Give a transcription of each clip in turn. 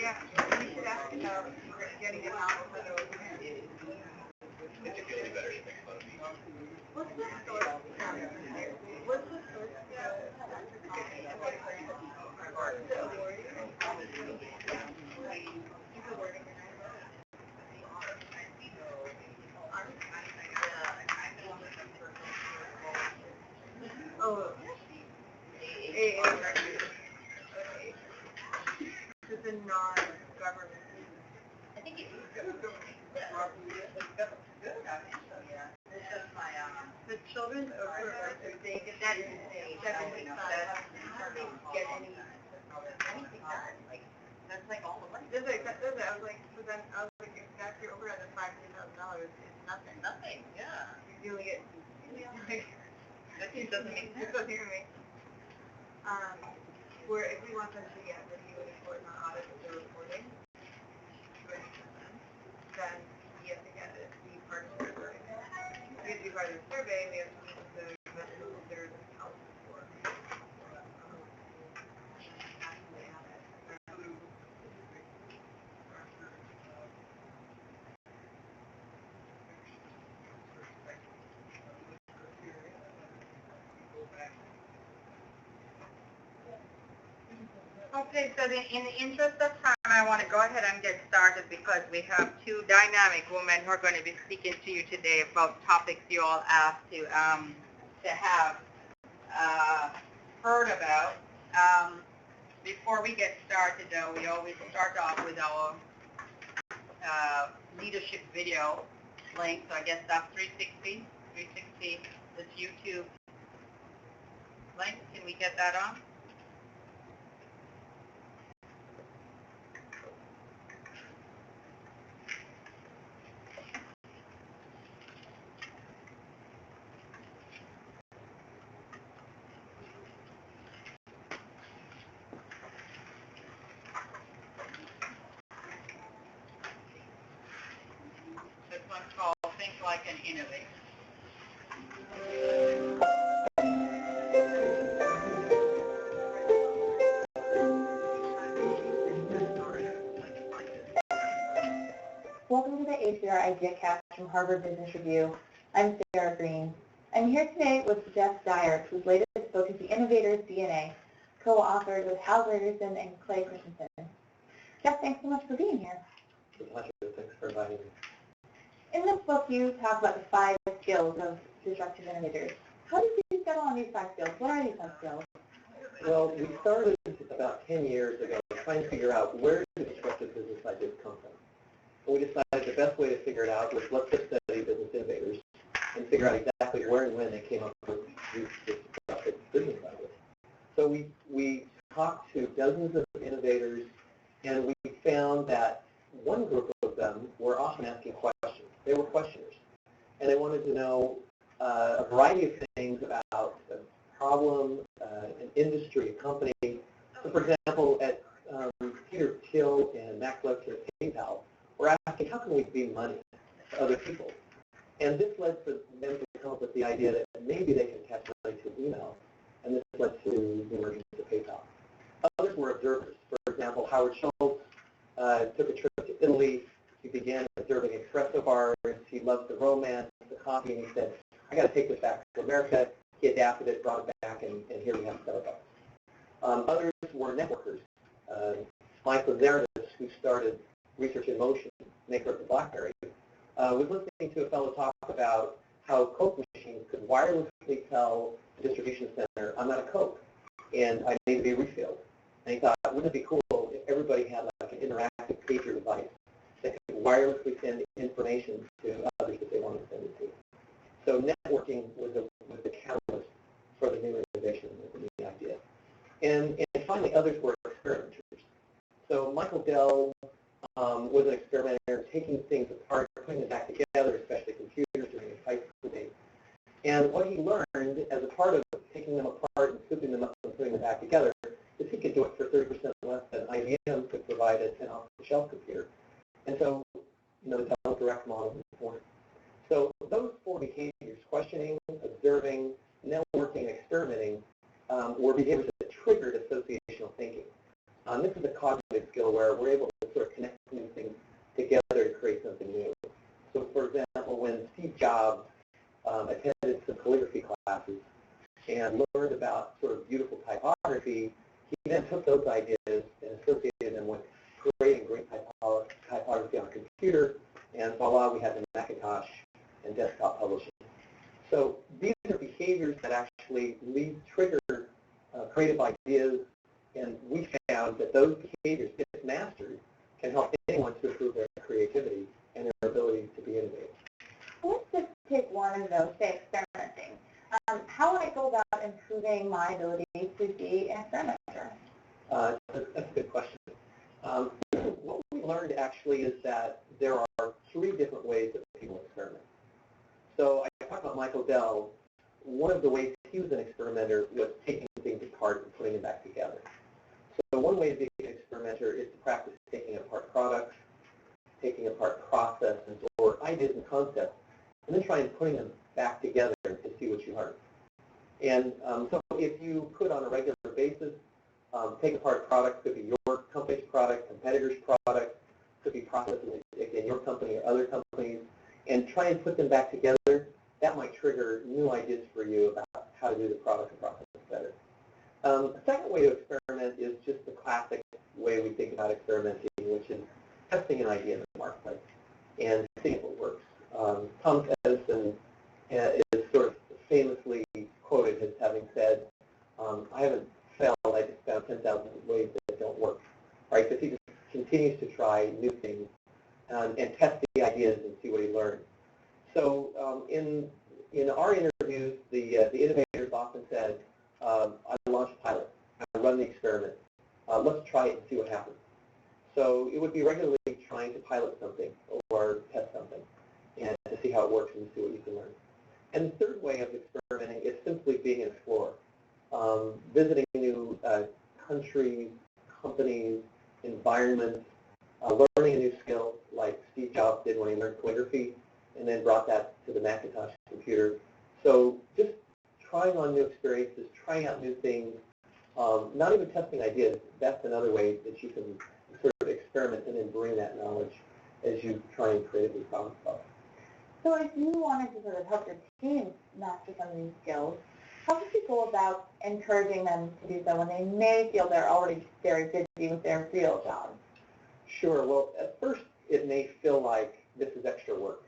Yeah, we should ask about getting an avocado. What's the source? What's the source? Oh, it's a non-government. I think it's the children over they get that get any anything done. Like that's like all the money. I was like, so then I was like, if that's your over at $500,000, it's nothing. Nothing. Yeah. You're doing it. That doesn't make sense. It doesn't hear me. Where if we want them to get review and report and audit what they're reporting, then we have to get it to be part of the survey. We have to be part of the survey, we have to meet with the investors there's help for. Okay, so in the interest of time, I want to go ahead and get started because we have two dynamic women who are going to be speaking to you today about topics you all asked to have heard about. Before we get started, though, we always start off with our leadership video link. So I guess that's 360, this YouTube link. Can we get that on? This one's called Think Like an Innovator. Welcome to the ACR IdeaCast from Harvard Business Review. I'm Sarah Green. I'm here today with Jeff Dyer, whose latest book is The Innovator's DNA, co-authored with Hal Gregerson and Clay Christensen. Jeff, thanks so much for being here. It's a pleasure. Thanks for inviting me. In this book, you talk about the 5 skills of disruptive innovators. How did you settle on these 5 skills? What are these 5 skills? Well, we started about 10 years ago trying to figure out where do disruptive business ideas come from. And we decided the best way to figure it out was let's just study business innovators and figure out exactly where and when they came up with these disruptive business ideas. So we talked to dozens of innovators, and we found that one group of them were often asking questions. They were questioners, and they wanted to know a variety of things about a problem, an industry, a company. So, for example, at Peter Thiel and Max Levchin at PayPal, we're asking, how can we be money to other people? And this led to them to come up with the idea that maybe they can catch money to email, and this led to the emergence of PayPal. Others were observers. For example, Howard Schultz took a trip to Italy. He began observing espresso bars. He loved the romance, the coffee, and he said, I got to take this back to America. He adapted it, brought it back, and here we have Starbucks. Others were networkers. Michael Zerdis, who started Research in Motion, maker of the BlackBerry, was listening to a fellow talk about how Coke machines could wirelessly tell the distribution center, I'm out of Coke, and I need to be refilled. And he thought, wouldn't it be cool if everybody had like an interactive pager device that could wirelessly send information to others that they wanted to send it to. So networking was the catalyst for the new innovation, the new idea. And finally, others were experimenters. So Michael Dell was an experimenter, taking things apart, putting them back together, especially computers during his high school days. And what he learned as a part of taking them apart and scooping them up and putting them back together is he could do it for 30% less than IBM could provide as an off-the-shelf computer. And so, the Dell direct model was born. So those 4 behaviors, questioning, observing, networking, and experimenting, were behaviors that triggered associational thinking. This is a cognitive skill where we're able to and learned about sort of beautiful typography, he then took those ideas and associated them with creating great typography on a computer, and voila, we had the Macintosh and desktop publishing. So these are behaviors that actually trigger creative ideas, and we found that those behaviors, if mastered, can help anyone to improve their creativity and their ability to be innovative. Let's just take one of those, say experimenting. How would I go about improving my ability to be an experimenter? That's a good question. What we learned actually is that there are 3 different ways that people experiment. So I talked about Michael Dell. One of the ways he was an experimenter was taking things apart and putting them back together. So one way to be an experimenter is to practice taking apart products, taking apart processes or ideas and concepts, and then trying putting them back together to see what you learn. And so if you could on a regular basis take apart products, could be your company's product, competitor's product, could be processes in your company or other companies, and try and put them back together, that might trigger new ideas for you about how to do the product and process better. A second way to experiment is just the classic way we think about experimenting, which is testing an idea in the marketplace and seeing if it works. Thomas Edison is sort of famously quoted as having said, I haven't failed, I just found 10,000 ways that don't work. Right? So he just continues to try new things and test the ideas and see what he learns. So in our interviews, the innovators often said, I launch a pilot, I run the experiment, let's try it and see what happens. So it would be regularly trying to pilot something or test something and to see how it works and to see what you can learn. And the third way of experimenting is simply being an explorer, visiting new countries, companies, environments, learning a new skill like Steve Jobs did when he learned calligraphy and then brought that to the Macintosh computer. So just trying on new experiences, trying out new things, not even testing ideas, that's another way that you can sort of experiment and then bring that knowledge as you try and creatively problem solve. So if you wanted to sort of help your team master some of these skills, how would you go about encouraging them to do so when they may feel they're already very busy with their real jobs? Sure. Well, at first it may feel like this is extra work.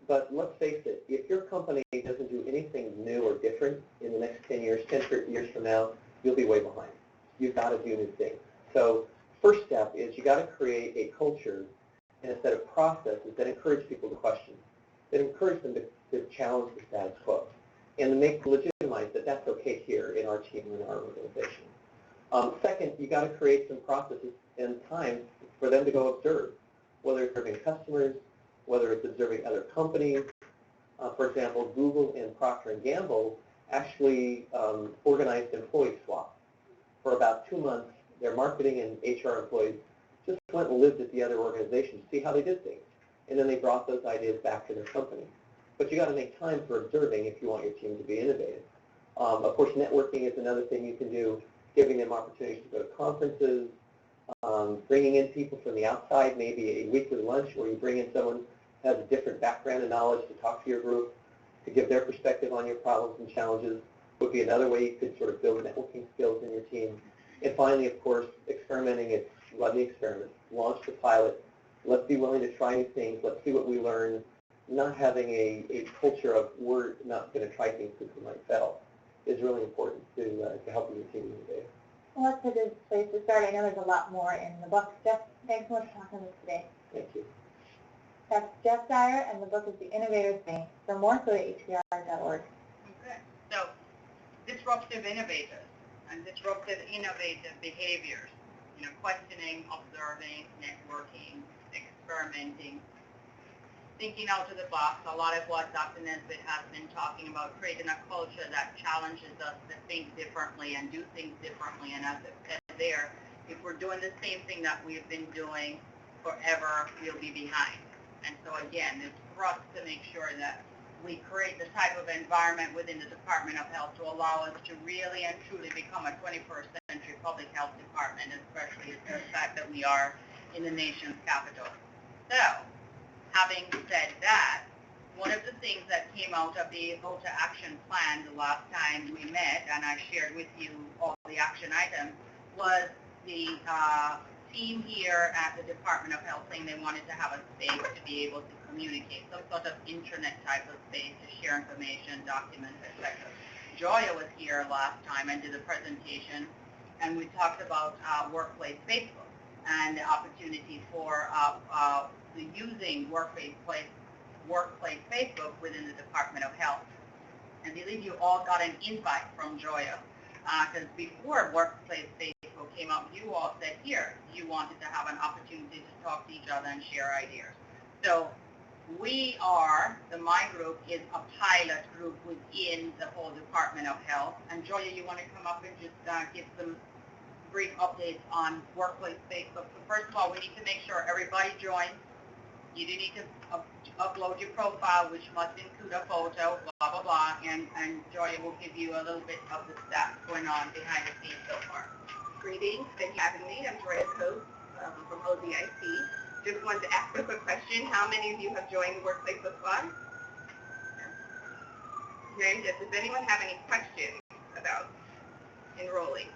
But let's face it, if your company doesn't do anything new or different in the next 10 years, 10 years from now, you'll be way behind. You've got to do new things. So first step is you got to create a culture and a set of processes that encourage people to question, that encourage them to challenge the status quo, and to make legitimize that that's okay here in our team and in our organization. Second, you got to create some processes and time for them to go observe, whether it's observing customers, whether it's observing other companies. For example, Google and Procter & Gamble actually organized employee swaps. For about 2 months, their marketing and HR employees just went and lived at the other organizations to see how they did things. And then they brought those ideas back to their company. But you got to make time for observing if you want your team to be innovative. Of course, networking is another thing you can do, giving them opportunities to go to conferences, bringing in people from the outside, maybe a weekly lunch where you bring in someone who has a different background and knowledge to talk to your group, to give their perspective on your problems and challenges would be another way you could sort of build networking skills in your team. And finally, of course, experimenting is run the experiment, launch the pilot, let's be willing to try new things, let's see what we learn, not having a culture of we're not going to try things because we might fail is really important to helping your team innovate. Well, that's a good place to start. I know there's a lot more in the book. Jeff, thanks so much for talking to us today. Thank you. That's Jeff Dyer, and the book is The Innovator's Bank. For more, go to hbr.org. Okay. So, disruptive innovators and disruptive innovative behaviors. Questioning, observing, networking, experimenting, thinking out of the box. A lot of what Dr. Nesbitt has been talking about, creating a culture that challenges us to think differently and do things differently. And as it said there, if we're doing the same thing that we've been doing forever, we'll be behind. And so again, it's for us to make sure that we create the type of environment within the Department of Health to allow us to really and truly become a 21st century public health department, especially the fact that we are in the nation's capital. So, having said that, one of the things that came out of the Go to Action plan the last time we met, and I shared with you all the action items, was the team here at the Department of Health saying they wanted to have a space to be able to communicate, some sort of intranet type of space to share information, documents, etc. Joya was here last time and did a presentation, and we talked about workplace Facebook and the opportunity for the using workplace Facebook within the Department of Health. And I believe you all got an invite from Joya, because before workplace Facebook came out, you all said here you wanted to have an opportunity to talk to each other and share ideas. So we are, my group is a pilot group within the whole Department of Health. And Joya, you want to come up and just give some brief updates on workplace Facebook? So first of all, we need to make sure everybody joins. You do need to upload your profile, which must include a photo, blah, blah, blah, and Joya will give you a little bit of the stats going on behind the scenes so far. Greetings, thank you for having me. I'm Joya Coates from ODIC. Just wanted to ask a quick question. How many of you have joined the Workplace with Squad? Very good. Does anyone have any questions about enrolling?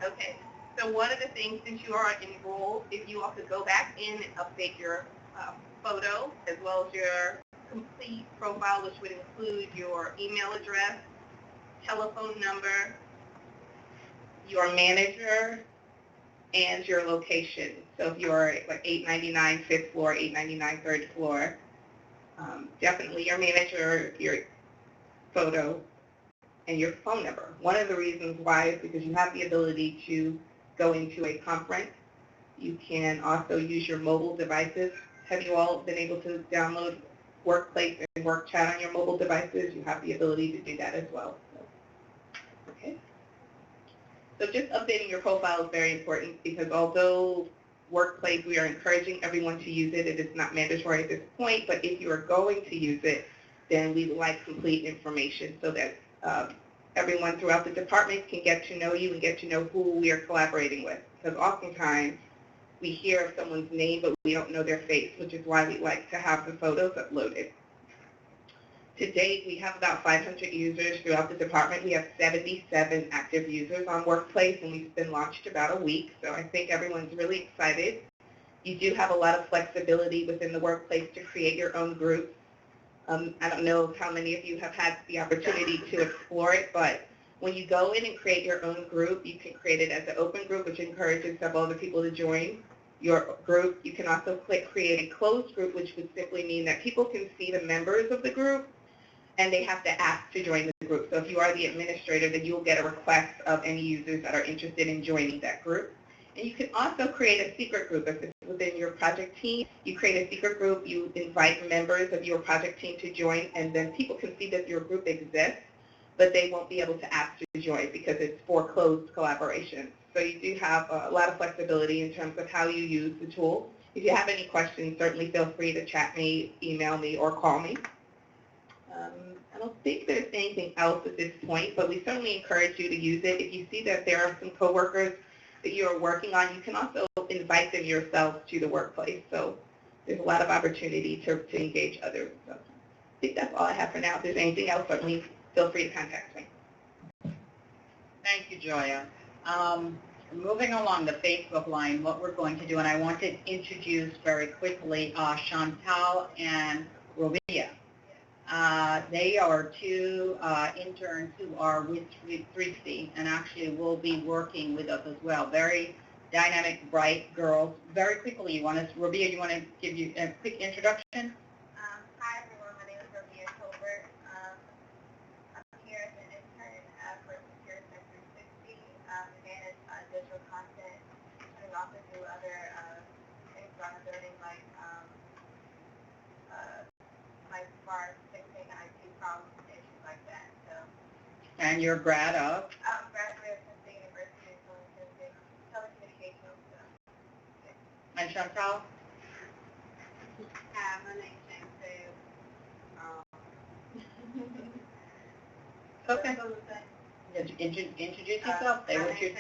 Okay. So one of the things, since you are enrolled, if you all could go back in and update your photo as well as your complete profile, which would include your email address, telephone number, your manager, and your location. So if you're like 899 5th floor, 899 3rd floor, definitely your manager, your photo, and your phone number. One of the reasons why is because you have the ability to go into a conference. You can also use your mobile devices. Have you all been able to download Workplace and Work Chat on your mobile devices? You have the ability to do that as well. Okay. So just updating your profile is very important because although Workplace, we are encouraging everyone to use it. It is not mandatory at this point, but if you are going to use it, then we would like complete information so that everyone throughout the department can get to know you and get to know who we are collaborating with. Because oftentimes we hear of someone's name, but we don't know their face, which is why we like to have the photos uploaded. To date, we have about 500 users throughout the department. We have 77 active users on Workplace, and we've been launched about a week, so I think everyone's really excited. You do have a lot of flexibility within the Workplace to create your own groups. I don't know how many of you have had the opportunity to explore it, but when you go in and create your own group, you can create it as an open group, which encourages several other people to join your group. You can also click create a closed group, which would simply mean that people can see the members of the group, and they have to ask to join the group. So if you are the administrator, then you'll get a request of any users that are interested in joining that group. And you can also create a secret group. If it's within your project team, you create a secret group, you invite members of your project team to join, and then people can see that your group exists, but they won't be able to ask to join because it's for closed collaboration. So you do have a lot of flexibility in terms of how you use the tool. If you have any questions, certainly feel free to chat me, email me, or call me. I don't think there's anything else at this point, but we certainly encourage you to use it. If you see that there are some coworkers that you're working on, you can also invite them yourself to the Workplace. So there's a lot of opportunity to engage others. So I think that's all I have for now. If there's anything else, certainly feel free to contact me. Thank you, Joya. Moving along the Facebook line, what we're going to do, and I want to introduce very quickly Chantal and Robia. They are two interns who are with 3C and actually will be working with us as well. Very dynamic, bright girls. Very quickly, Robia, you want to give you a quick introduction? Hi everyone, my name is Robia Colbert. I'm here as an intern for Secure Sector 60. We manage digital content, and we also do other things around the building like far as fixing IT problems and issues like that. So. And you're a grad of? I'm a graduate of Penn State University in telecommunications. So. And Chantal? Hi, my name's James Okay. Introduce yourself. Say what you.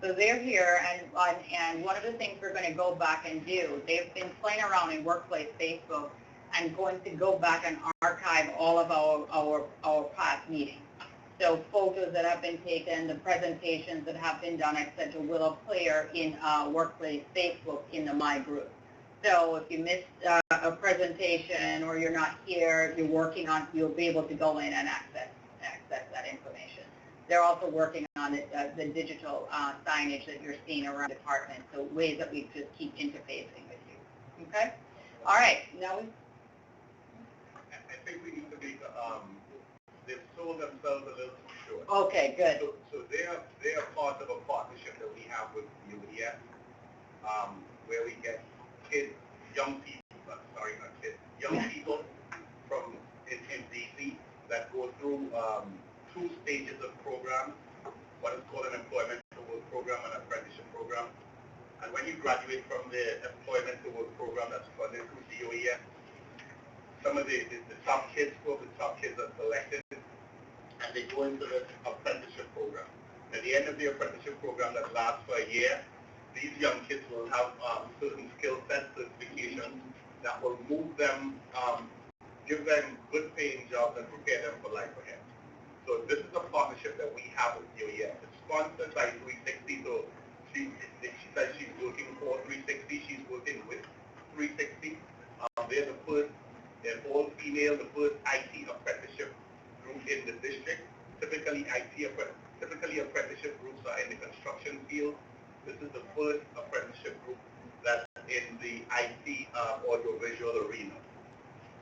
So they're here, and one of the things we're going to go back and do, they've been playing around in Workplace Facebook and going to go back and archive all of our past meetings. So photos that have been taken, the presentations that have been done, etc., will appear in Workplace Facebook in the My Group. So if you missed a presentation or you're not here, you're working on, you'll be able to go in and access that information. They're also working on the digital signage that you're seeing around the department, so ways that we just keep interfacing with you. Okay? All right. Now we. I think we need to make they've sold themselves a little too short. Okay, good. So they are part of a partnership that we have with UES, where we get kids, young people, sorry, not kids, young people from in DC that go through 2 stages of programs. What is called an employment to work program and apprenticeship program. And when you graduate from the employment to work program that's funded through DOES, some of the top kids, the top kids are selected, and they go into the apprenticeship program. At the end of the apprenticeship program that lasts for a year, these young kids will have certain skill sets, certifications that will move them, give them good paying jobs and prepare them for life ahead. So this is a partnership that we have with DOES. It's sponsored by 360, so she says she's working for 360, she's working with 360. They're the first, they're all female, the first IT apprenticeship group in the district. Typically apprenticeship groups are in the construction field. This is the first apprenticeship group that's in the IT audiovisual arena.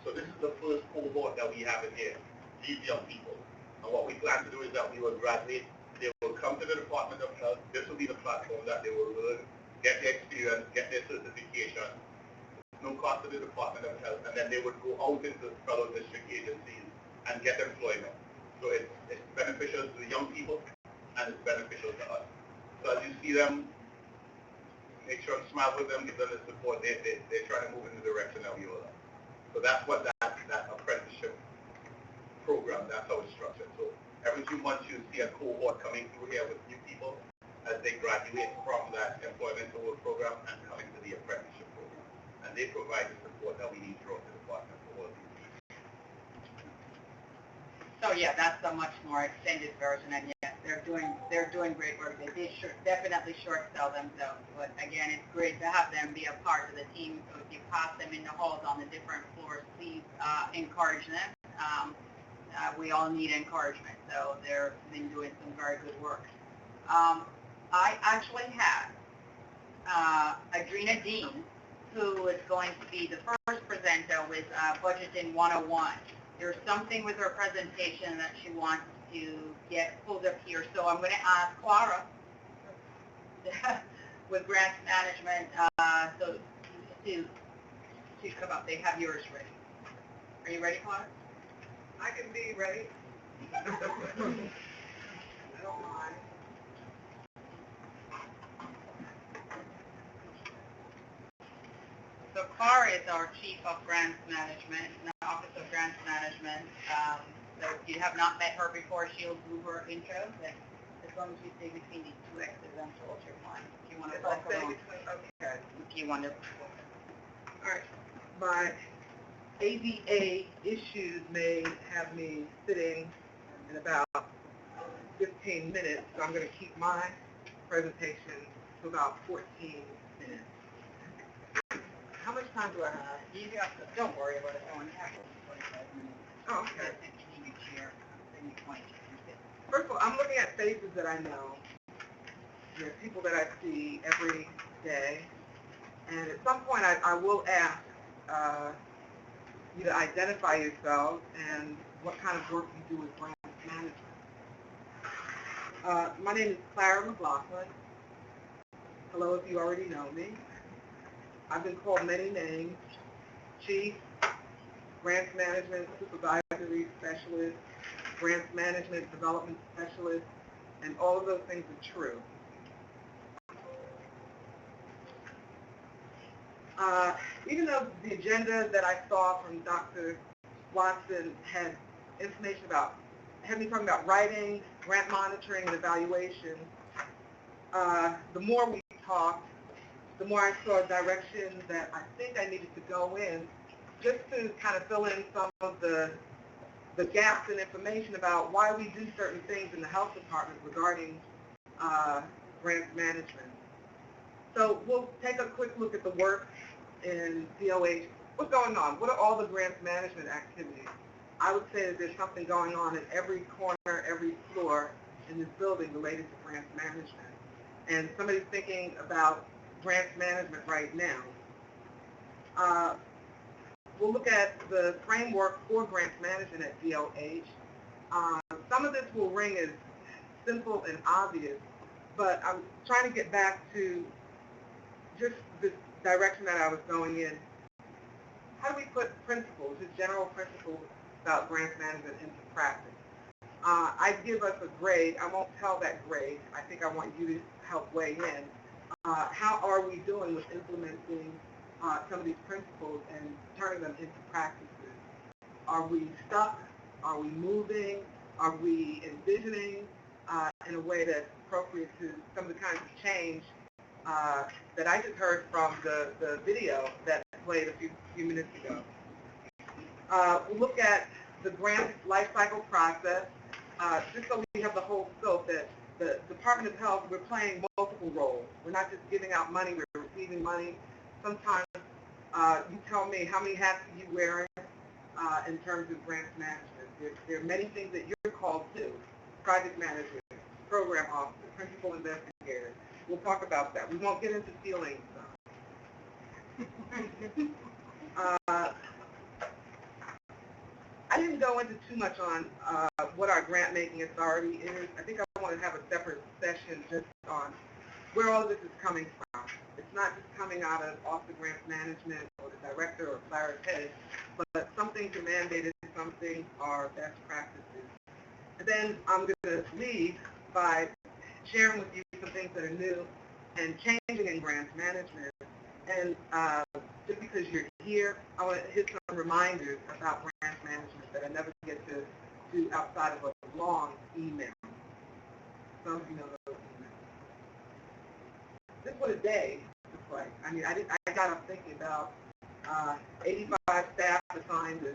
So this is the first cohort that we have in here, these young people. And what we plan to do is that we will graduate, they will come to the Department of Health, this will be the platform that they will learn, get their experience, get their certification, no cost to the Department of Health, and then they would go out into fellow district agencies and get employment. So it's beneficial to the young people and it's beneficial to us. So as you see them, make sure to smile with them, give them the support. They're trying to move in the direction that we all are. So that's what that apprenticeship program, that's how it's structured. So every 2 months you see a cohort coming through here with new people as they graduate from that employment to work program and coming to the apprenticeship program. And they provide the support that we need throughout the department for all of these people. So yeah, that's a much more extended version, and yes, they're doing great work. They definitely short sell themselves, but again, it's great to have them be a part of the team. So if you pass them in the halls on the different floors, please encourage them. We all need encouragement, so they've been doing some very good work. I actually have Adrena Dean, who is going to be the first presenter with Budgeting 101. There's something with her presentation that she wants to get pulled up here, so I'm going to ask Clara with Grants Management so to come up. They have yours ready. Are you ready, Clara? I can be ready. I don't mind. So Clara is our Chief of Grants Management, in the Office of Grants Management. So if you have not met her before, she'll do her intro. But as long as you stay between these 2 X's, I'm sure you're fine. If you want to talk along. Okay. If you want to. All right. My ADA issues may have me sitting in about 15 minutes, so I'm going to keep my presentation to about 14 minutes. How much time do I have? You have to, don't worry about it. Don't have 45 minutes. Oh, okay. You can share. Then you point. First of all, I'm looking at faces that I know. There are people that I see every day. And at some point, I will ask you to identify yourselves and what kind of work you do with grants management. My name is Clara McLaughlin. Hello, if you already know me. I've been called many names: Chief, Grants Management Supervisory Specialist, Grants Management Development Specialist, and all of those things are true. Even though the agenda that I saw from Dr. Watson had information about, had me talking about writing, grant monitoring, and evaluation, the more we talked, the more I saw a direction that I think I needed to go in, just to kind of fill in some of the gaps in information about why we do certain things in the health department regarding grants management. So we'll take a quick look at the work in DOH. What's going on? What are all the grants management activities? I would say that there's something going on in every corner, every floor in this building related to grants management. And somebody's thinking about grants management right now. We'll look at the framework for grants management at DOH. Some of this will ring as simple and obvious, but I'm trying to get back to just this direction that I was going in. How do we put principles, just general principles about grants management into practice? I give us a grade. I won't tell that grade. I think I want you to help weigh in. How are we doing with implementing some of these principles and turning them into practices? Are we stuck? Are we moving? Are we envisioning in a way that's appropriate to some of the kinds of change that I just heard from the video that played a few minutes ago? We'll look at the grant life cycle process, just so we have the whole scope that the Department of Health, we're playing multiple roles. We're not just giving out money, we're receiving money. Sometimes you tell me how many hats are you wearing in terms of grants management. There are many things that you're called to: project manager, program officer, principal investigator. We'll talk about that. We won't get into feelings. I didn't go into too much on what our grant making authority is. I think I want to have a separate session just on where all of this is coming from. It's not just coming out of Office of Grants Management or the director or Clara's head, but some things are mandated, some things are best practices. And then I'm going to lead by sharing with you some things that are new and changing in grants management. And just because you're here, I want to hit some reminders about grants management that I never get to do outside of a long email. Some of you know those emails. This is what a day looks like. I mean, I got up thinking about 85 staff assigned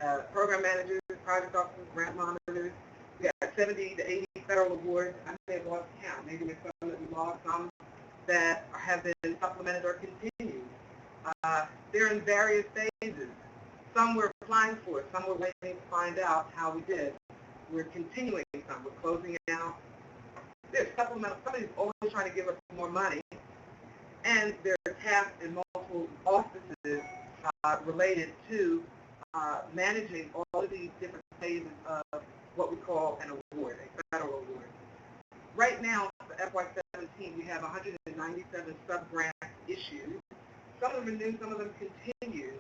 as program managers, project officers, grant monitors. We got 70 to 80 federal awards. I may have lost count. Maybe there's some that we lost, some that have been supplemented or continued. They're in various phases. Some we're applying for, some we're waiting to find out how we did. We're continuing some, we're closing out. There's supplemental, somebody's always trying to give us more money, and there are tasks in multiple offices related to managing all of these different phases of what we call an award, a federal award. Right now, for FY17, we have 197 sub-grants issued. Some of them are new, some of them continue.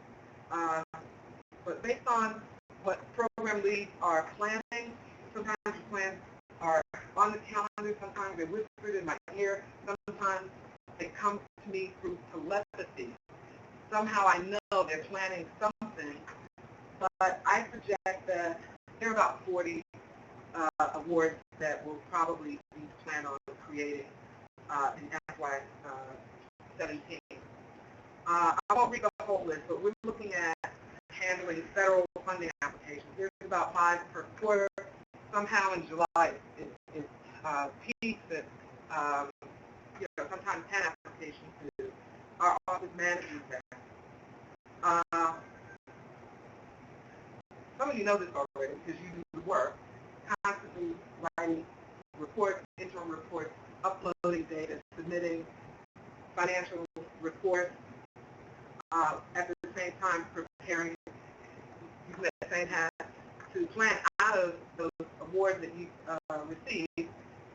But based on what program leads are planning, sometimes the plans are on the calendar, sometimes they're whispered in my ear, sometimes they come to me through telepathy. Somehow I know they're planning something, but I project that there are about 40 awards that will probably be planned on creating in FY17. I won't read the whole list, but we're looking at handling federal funding applications. There's about 5 per quarter. Somehow in July it peaks at sometimes 10 applications to our office manages that. Some of you know this already because you do the work, constantly writing reports, interim reports, uploading data, submitting financial reports, at the same time preparing, using that same hat to plan out of those awards that you receive,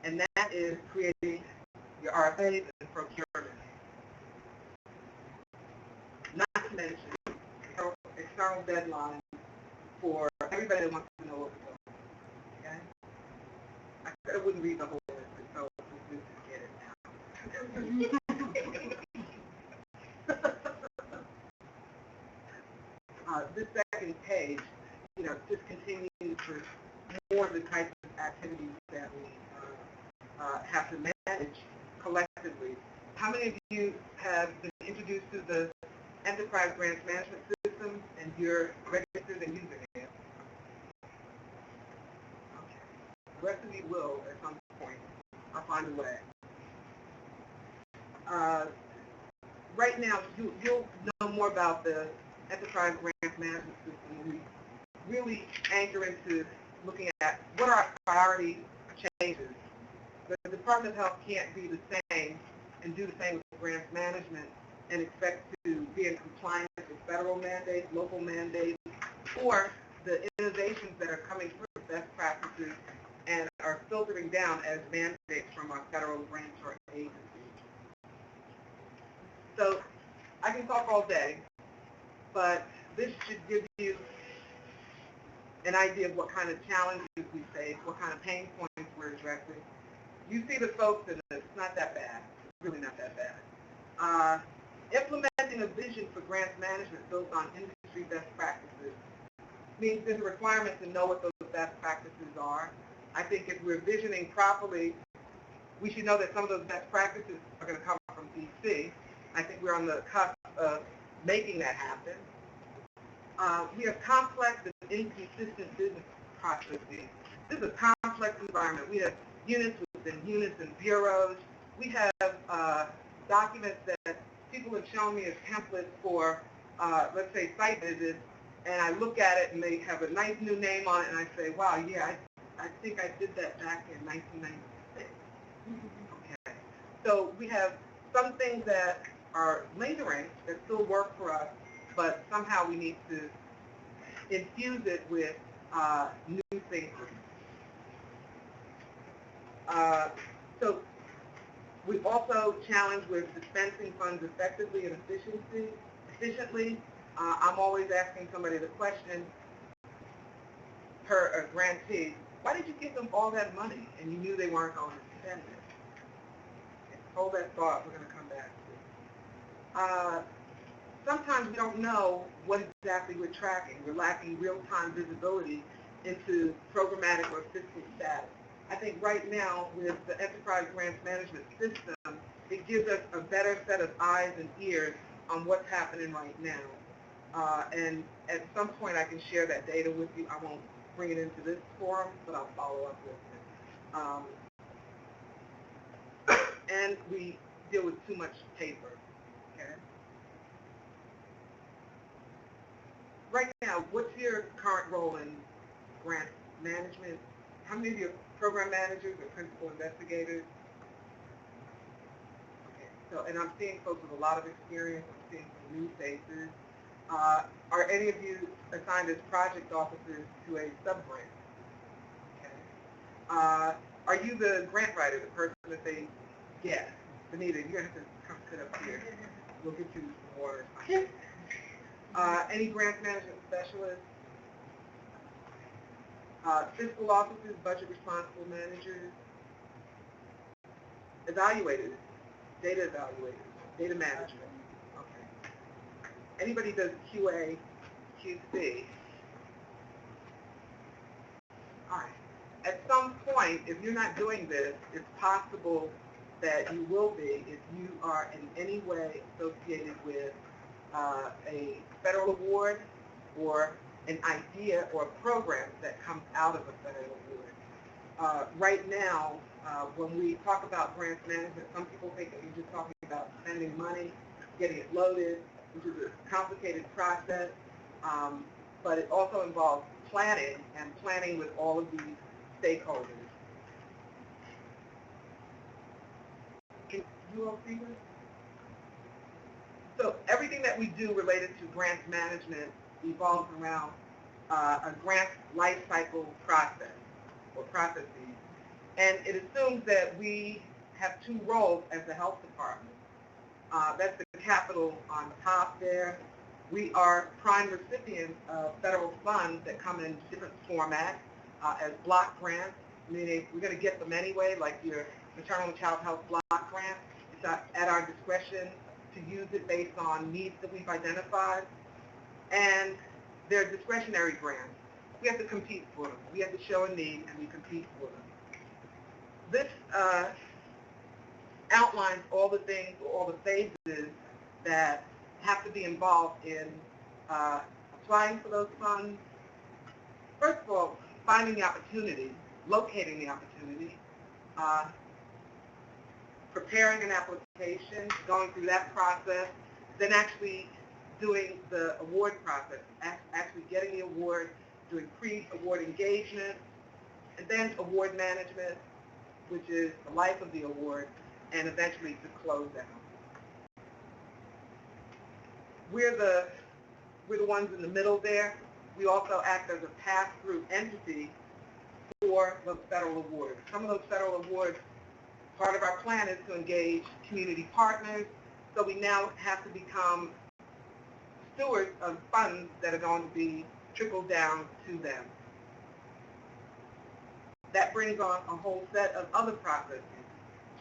and that is creating your RFAs and procurement. Not to mention external deadlines for everybody that wants to know what we're doing. Okay? I said I wouldn't read the whole list, so let's just get it now. This second page, just continues for more of the types of activities that we have to manage. how many of you have been introduced to the enterprise grants management system and you're registered and using it? Okay. The rest of you will at some point. I'll find a way. Right now, you'll know more about the enterprise grants management system when we really anchor into looking at what are our priority changes. The Department of Health can't be the same and do the same with grants management and expect to be in compliance with federal mandates, local mandates, or the innovations that are coming through, best practices, and are filtering down as mandates from our federal grants or agencies. So I can talk all day, but this should give you an idea of what kind of challenges we face, what kind of pain points we're addressing. You see the folks in this, it's not that bad, it's really not that bad. Implementing a vision for grants management built on industry best practices means there's a requirement to know what those best practices are. I think if we're visioning properly, we should know that some of those best practices are going to come from DC. I think we're on the cusp of making that happen. We have complex and inconsistent business processes. This is a complex environment. We have units within units and bureaus. We have documents that people have shown me as templates for, let's say, site visits, and I look at it and they have a nice new name on it, and I say, wow, yeah, I think I did that back in 1996. Okay. So we have some things that are lingering that still work for us, but somehow we need to infuse it with new thinking. So we've also challenged with dispensing funds effectively and efficiently. I'm always asking somebody the question per a grantee, why did you give them all that money and you knew they weren't going to spend it? Okay, hold that thought, we're going to come back to it. Sometimes we don't know what exactly we're tracking. We're lacking real-time visibility into programmatic or fiscal status. I think right now with the Enterprise Grants Management System, it gives us a better set of eyes and ears on what's happening right now. And at some point I can share that data with you. I won't bring it into this forum, but I'll follow up with it. And we deal with too much paper. Okay. Right now, what's your current role in grant management? How many of you are program managers or principal investigators? Okay, so, and I'm seeing folks with a lot of experience. I'm seeing some new faces. Are any of you assigned as project officers to a sub-grant? Okay. Are you the grant writer, the person that they get? Benita, you're going to have to come sit up here. We'll get you some water. Any grant management specialists? Fiscal officers, budget responsible managers, evaluators, data evaluators, data management. Okay. Anybody does QA, QC? All right. At some point, if you're not doing this, it's possible that you will be if you are in any way associated with a federal award or an idea or a program that comes out of a federal award. Right now, when we talk about grants management, some people think that you're just talking about spending money, getting it loaded, which is a complicated process, but it also involves planning and planning with all of these stakeholders. Can you all see this? So everything that we do related to grants management evolves around a grant life cycle process or processes. And it assumes that we have two roles as the health department. That's the capital on top there. We are prime recipients of federal funds that come in different formats as block grants, meaning we're going to get them anyway, like your maternal and child health block grant. It's at our discretion to use it based on needs that we've identified. And they're discretionary grants. We have to compete for them. We have to show a need and we compete for them. This outlines all the things, all the phases that have to be involved in applying for those funds. First of all, finding the opportunity, locating the opportunity, preparing an application, going through that process, then actually doing the award process, actually getting the award, doing pre-award engagement, and then award management, which is the life of the award, and eventually to close out. We're the ones in the middle there. We also act as a pass-through entity for those federal awards. Some of those federal awards, part of our plan is to engage community partners, so we now have to become stewards of funds that are going to be trickled down to them. That brings on a whole set of other processes.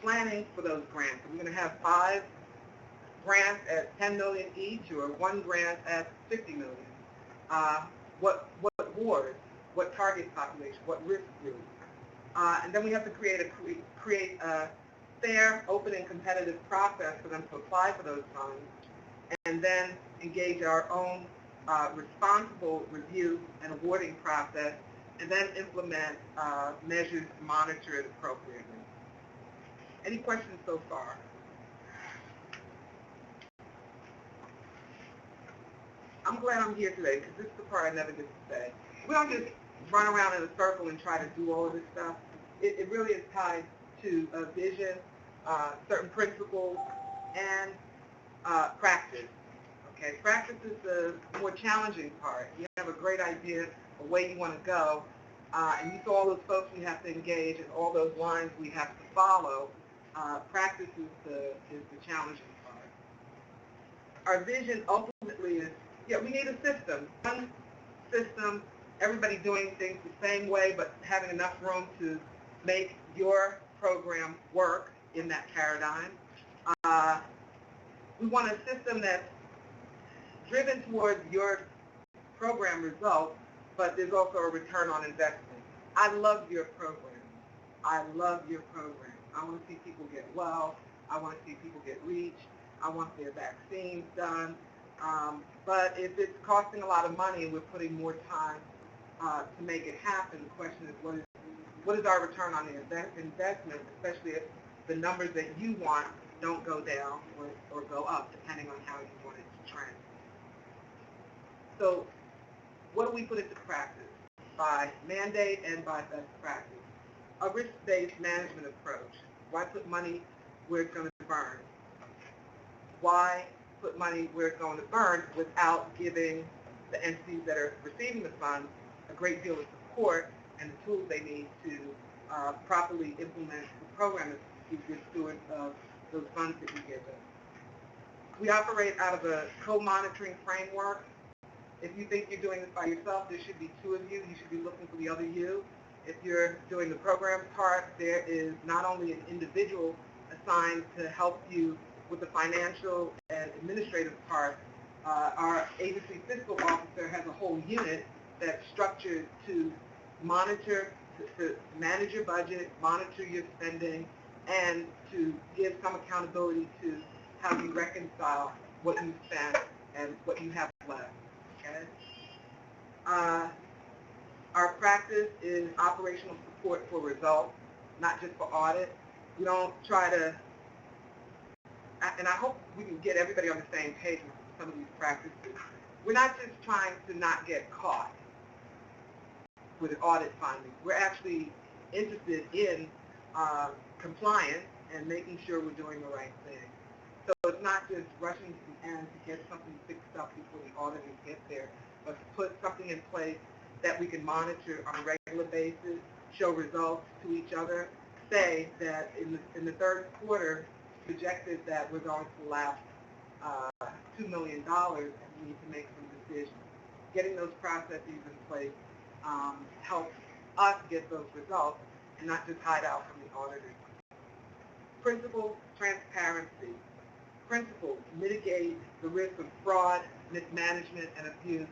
Planning for those grants. We're going to have 5 grants at $10 million each, or 1 grant at $50 million. What wards, what target population, what risk group. And then we have to create a fair, open, and competitive process for them to apply for those funds, and then engage our own responsible review and awarding process, and then implement measures to monitor it appropriately. Any questions so far? I'm glad I'm here today, because this is the part I never get to say. We don't just run around in a circle and try to do all of this stuff. It really is tied to a vision, certain principles, and practice. Okay, practice is the more challenging part. You have a great idea, a way you want to go, and you saw all those folks we have to engage and all those lines we have to follow. Practice is the challenging part. Our vision ultimately is, we need a system. One system, everybody doing things the same way, but having enough room to make your program work in that paradigm. We want a system that's driven towards your program results, but there's also a return on investment. I love your program. I love your program. I want to see people get well. I want to see people get reach. I want their vaccines done. But if it's costing a lot of money and we're putting more time to make it happen, the question is, what is our return on the investment, especially if the numbers that you want don't go down or go up, depending on how you want it to trend. So what do we put into practice? By mandate and by best practice. A risk-based management approach. Why put money where it's going to burn? Why put money where it's going to burn without giving the entities that are receiving the funds a great deal of support and the tools they need to properly implement the program and be good stewards of those funds that we give them? We operate out of a co-monitoring framework. If you think you're doing this by yourself, there should be 2 of you. You should be looking for the other you. If you're doing the program part, there is not only an individual assigned to help you with the financial and administrative part. Our agency fiscal officer has a whole unit that's structured to monitor, to manage your budget, monitor your spending, and to give some accountability to how you reconcile what you spent and what you have left. Okay? Our practice is operational support for results, not just for audit. We don't try to, and I hope we can get everybody on the same page with some of these practices. We're not just trying to not get caught with an audit finding. We're actually interested in compliance and making sure we're doing the right thing. So it's not just rushing to the end to get something fixed up before the auditors get there, but to put something in place that we can monitor on a regular basis, show results to each other, say that in the third quarter, projected that we're going to last $2 million and we need to make some decisions. Getting those processes in place helps us get those results and not just hide out from the auditors. Principles, transparency. Principles, mitigate the risk of fraud, mismanagement, and abuse.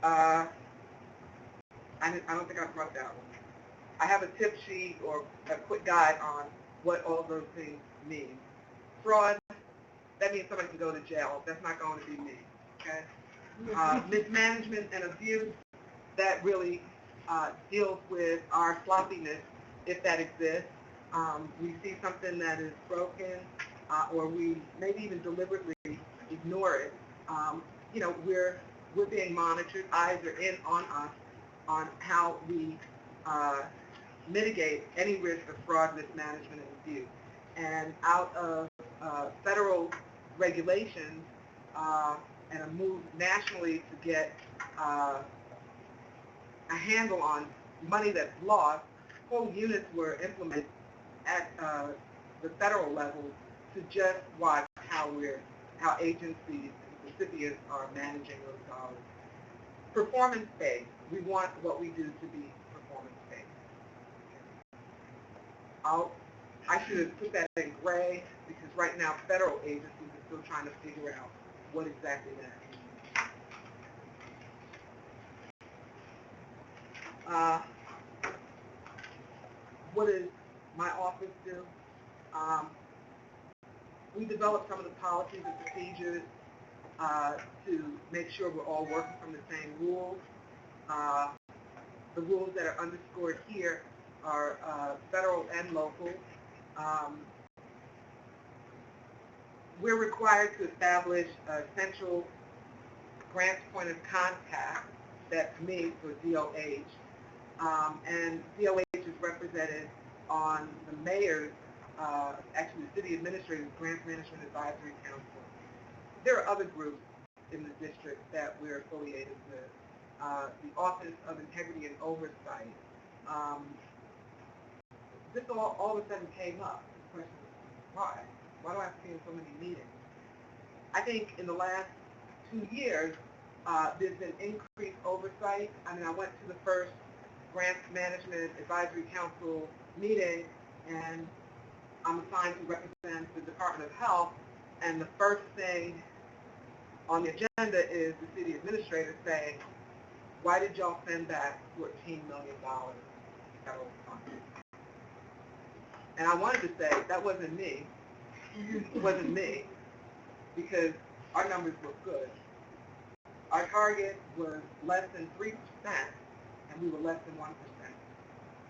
I don't think I brought that one. I have a tip sheet or a quick guide on what all those things mean. fraud, that means somebody can go to jail. That's not going to be me, okay? Mismanagement and abuse, that really deals with our sloppiness, if that exists. We see something that is broken, or we maybe even deliberately ignore it. You know, we're being monitored. Eyes are in on us on how we mitigate any risk of fraud, mismanagement, and abuse. And out of federal regulations and a move nationally to get a handle on money that's lost, whole units were implemented at the federal level to just watch how agencies and recipients are managing those dollars. Performance-based. We want what we do to be performance-based. I should have put that in gray because right now federal agencies are still trying to figure out what exactly that means. What does my office do? We develop some of the policies and procedures to make sure we're all working from the same rules. The rules that are underscored here are federal and local. We're required to establish a central grants point of contact, that's me for DOH. And DOH is represented on the mayor's, actually the city administrator's Grants Management Advisory Council. There are other groups in the district that we're affiliated with. The Office of Integrity and Oversight. This all of a sudden came up. The question is, why? Why do I have to be in so many meetings? I think in the last 2 years, there's been increased oversight. I mean, I went to the first Grants Management Advisory Council meeting, and I'm assigned to represent the Department of Health, and the first thing on the agenda is the city administrator saying, why did y'all send back $14 million in federal funds? And I wanted to say, that wasn't me. It wasn't me, because our numbers were good. Our target was less than 3%, and we were less than 1%.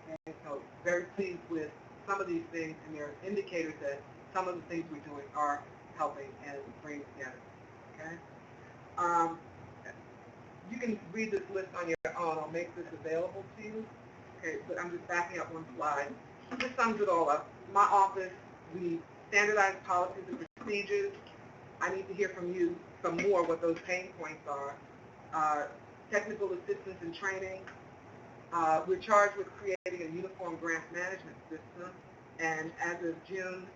And so very pleased with some of these things, and there are indicators that some of the things we're doing are helping and bringing together. Okay? You can read this list on your own. I'll make this available to you. Okay, but I'm just backing up one slide. This sums it all up. My office, we standardize policies and procedures. I need to hear from you some more what those pain points are. Technical assistance and training. We're charged with creating a uniform grant management system, and as of June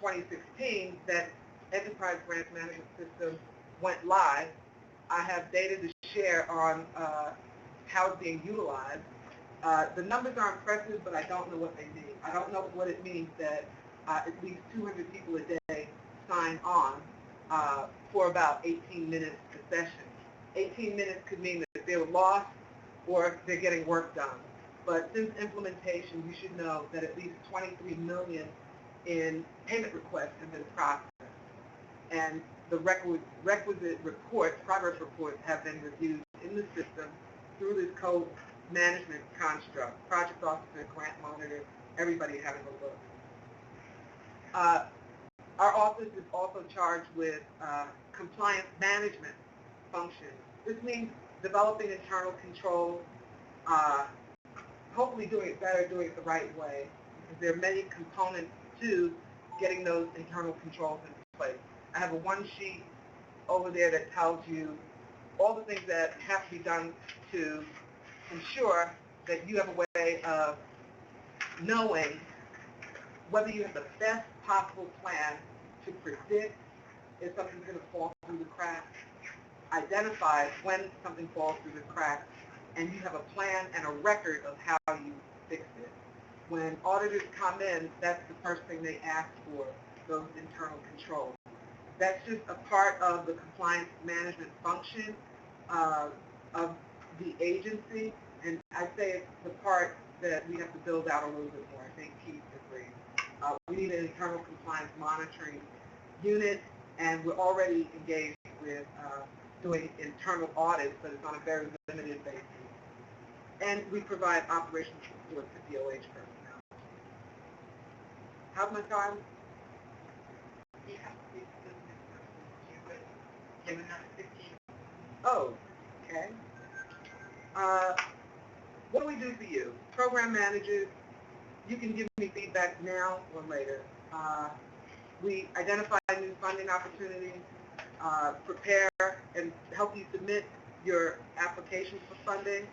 2016, that enterprise grant management system went live. I have data to share on how it's being utilized. The numbers are impressive, but I don't know what they mean. I don't know what it means that at least 200 people a day sign on for about 18 minutes a session. 18 minutes could mean that they're lost or they're getting work done. But since implementation, you should know that at least 23 million in payment requests have been processed. And the requisite reports, progress reports, have been reviewed in the system through this code management construct. Project officer, grant monitor, everybody having a look. Our office is also charged with compliance management functions. This means developing internal controls, hopefully doing it better, doing it the right way, because there are many components to getting those internal controls in place. I have a one sheet over there that tells you all the things that have to be done to ensure that you have a way of knowing whether you have the best possible plan to predict if something's going to fall through the cracks, identify when something falls through the cracks, and you have a plan and a record of how you fix it. When auditors come in, that's the first thing they ask for, those internal controls. That's just a part of the compliance management function of the agency, and I'd say it's the part that we have to build out a little bit more. I think Keith agrees. We need an internal compliance monitoring unit, and we're already engaged with doing internal audits, but it's on a very limited basis. And we provide operational support to DOH personnel. How's my time? Oh, okay. What do we do for you? Program managers, you can give me feedback now or later. We identify new funding opportunities, prepare and help you submit your applications for funding,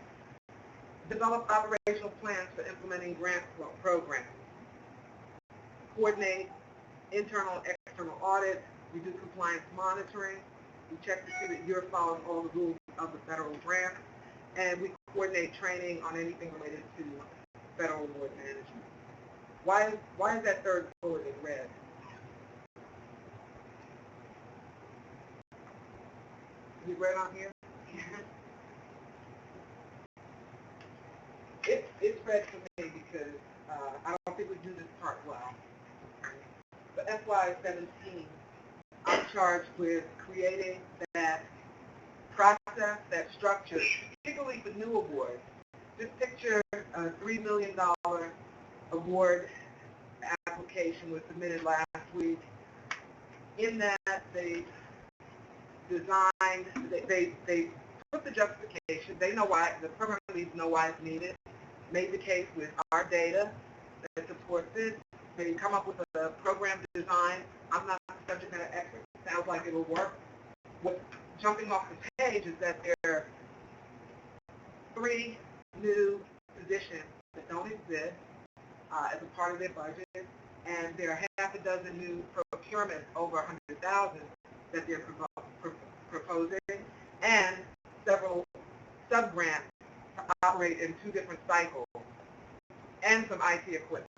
develop operational plans for implementing grant programs, coordinate internal and external audits, we do compliance monitoring, we check to see that you're following all the rules of the federal grant, and we coordinate training on anything related to federal award management. Why is that third bullet in red? Is it red on here? It's red for me because I don't think we do this part well. But FY17, I'm charged with creating that process, that structure, particularly for new awards. Just picture a $3 million award application was submitted last week. In that, they designed, they put the justification, they know why, the program leads know why it's needed, made the case with our data that supports it. They come up with a program design. I'm not a subject matter expert. Sounds like it'll work. What's jumping off the page is that there are 3 new positions that don't exist as a part of their budget, and there are half a dozen new procurements over 100,000 that they're proposing, and several sub-grants to operate in 2 different cycles, and some IT equipment.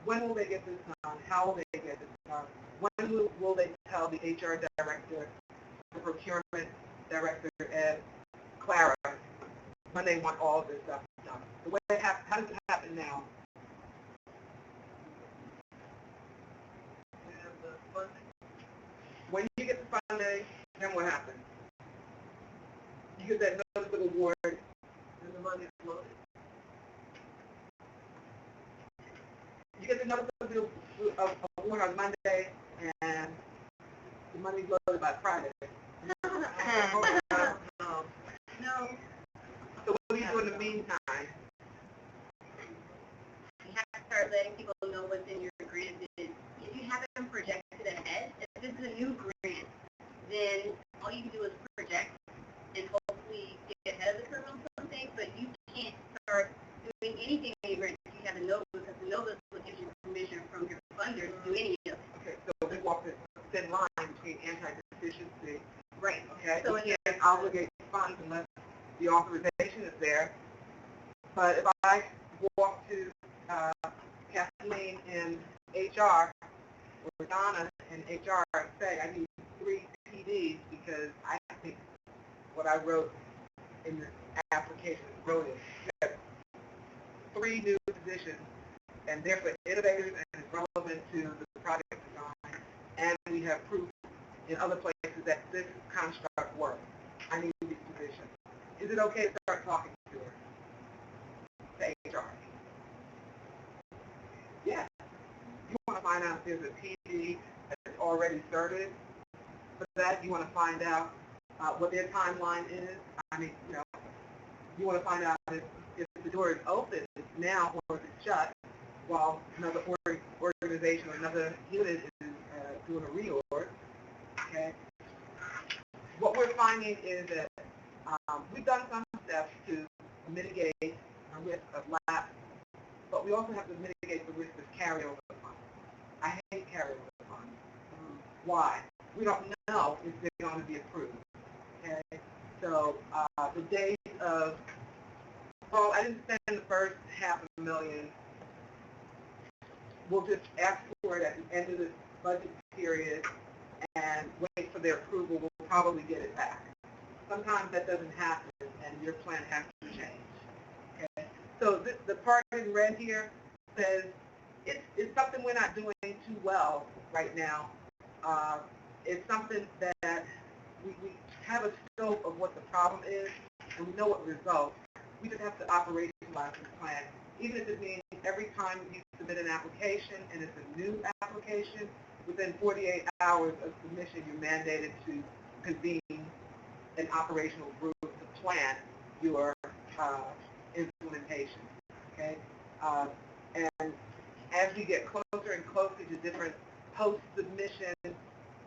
When will they get this done? How will they get this done? When will they tell the HR director, the procurement director, Ed, Clara, when they want all of this stuff done? The way how does it happen now? When you get the funding, then what happens? You get that notice of award, and the money is loaded. You get the notice of award on Monday, and the money's loaded by Friday. No. So what do you do in the meantime? You have to start letting people know what's in your grant. If you haven't projected ahead, if this is a new grant, then all you can do is project and hopefully get ahead of the curve on something, but you can't start doing anything in your grant if you have a notice, because the notice will give you permission from your funder to do any of it. Okay, so we walk this thin line between anti-deficiency. Right. Okay, So we can't obligate funds unless the authorization is there. But if I walk to Kathleen in HR or Donna in HR and say I need 3 PDs because I think what I wrote in this application wrote it. You have 3 new positions, and they're for innovators and it's relevant to the project design. And we have proof in other places that this construct works. I need these positions. Is it okay to start talking to her? To HR? Yeah. You want to find out if there's a PD that's already started. For that, you want to find out what their timeline is. I mean, you want to find out if the door is open now or if it's shut while another organization or another unit is doing a reorg. Okay. What we're finding is that we've done some steps to mitigate the risk of lapse, but we also have to mitigate the risk of carryover funds. I hate carryover funds. Why? We don't know if they're going to be approved. Okay? So the days of, well, I didn't spend the first $500,000. We'll just ask for it at the end of the budget period and wait for their approval. We'll probably get it back. Sometimes that doesn't happen, and your plan has to change. Okay? So the part in red here says it's something we're not doing too well right now. It's something that we have a scope of what the problem is, and we know what results. We just have to operationalize this plan. Even if it means every time you submit an application and it's a new application, within 48 hours of submission, you're mandated to convene an operational group to plan your implementation. Okay, and as we get closer and closer to different post-submission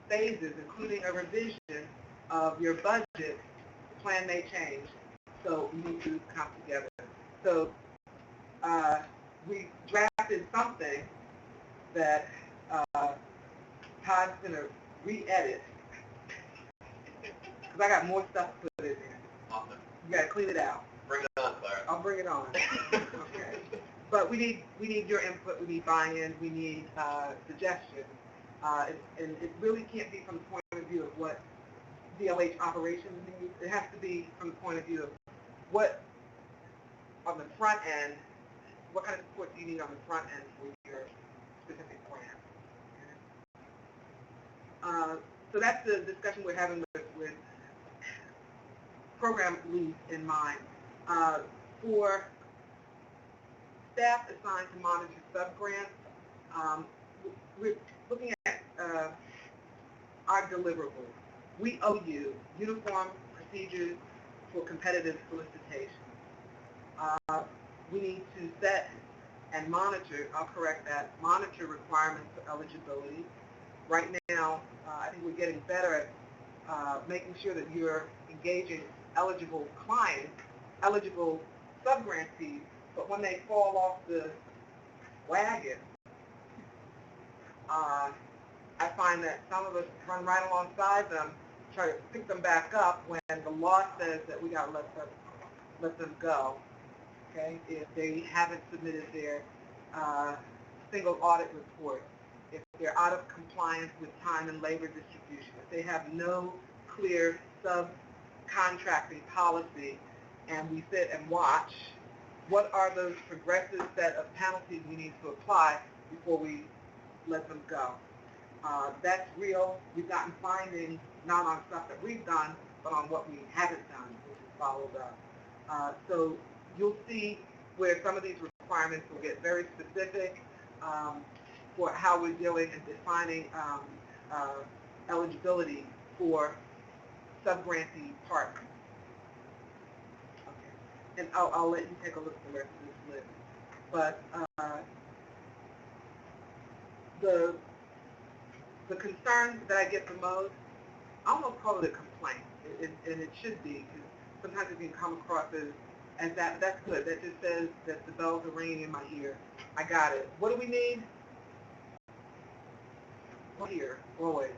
phases, including a revision of your budget, the plan may change. So we need to come together. So we drafted something that Todd's going to re-edit, because I got more stuff to put in there. Awesome. You got to clean it out. Bring it on, Clara. I'll bring it on. Okay. But we need your input. We need buy-in. We need suggestions. And it really can't be from the point of view of what DLH operations needs. It has to be from the point of view of what, on the front end, what kind of support do you need on the front end for your specific plan. Okay. So that's the discussion we're having with program leads in mind. For staff assigned to monitor sub-grants, we're looking at our deliverables. We owe you uniform procedures for competitive solicitation. We need to set and monitor, I'll correct that, monitor requirements for eligibility. Right now, I think we're getting better at making sure that you're engaging eligible clients, eligible sub-grantees, but when they fall off the wagon, I find that some of us run right alongside them, try to pick them back up when the law says that we got to let them go. Okay, if they haven't submitted their single audit report, if they're out of compliance with time and labor distribution, if they have no clear subcontracting policy, and we sit and watch, what are those progressive set of penalties we need to apply before we let them go? That's real. We've gotten findings not on stuff that we've done, but on what we haven't done, which is followed up. So you'll see where some of these requirements will get very specific for how we're dealing and defining eligibility for sub-grantee partners. Okay. And I'll let you take a look at the rest of this list. But the concern that I get the most, I almost call it a complaint, and it should be, because sometimes it can come across as that. That's good. That just says that the bells are ringing in my ear. I got it. What do we need? Here, always.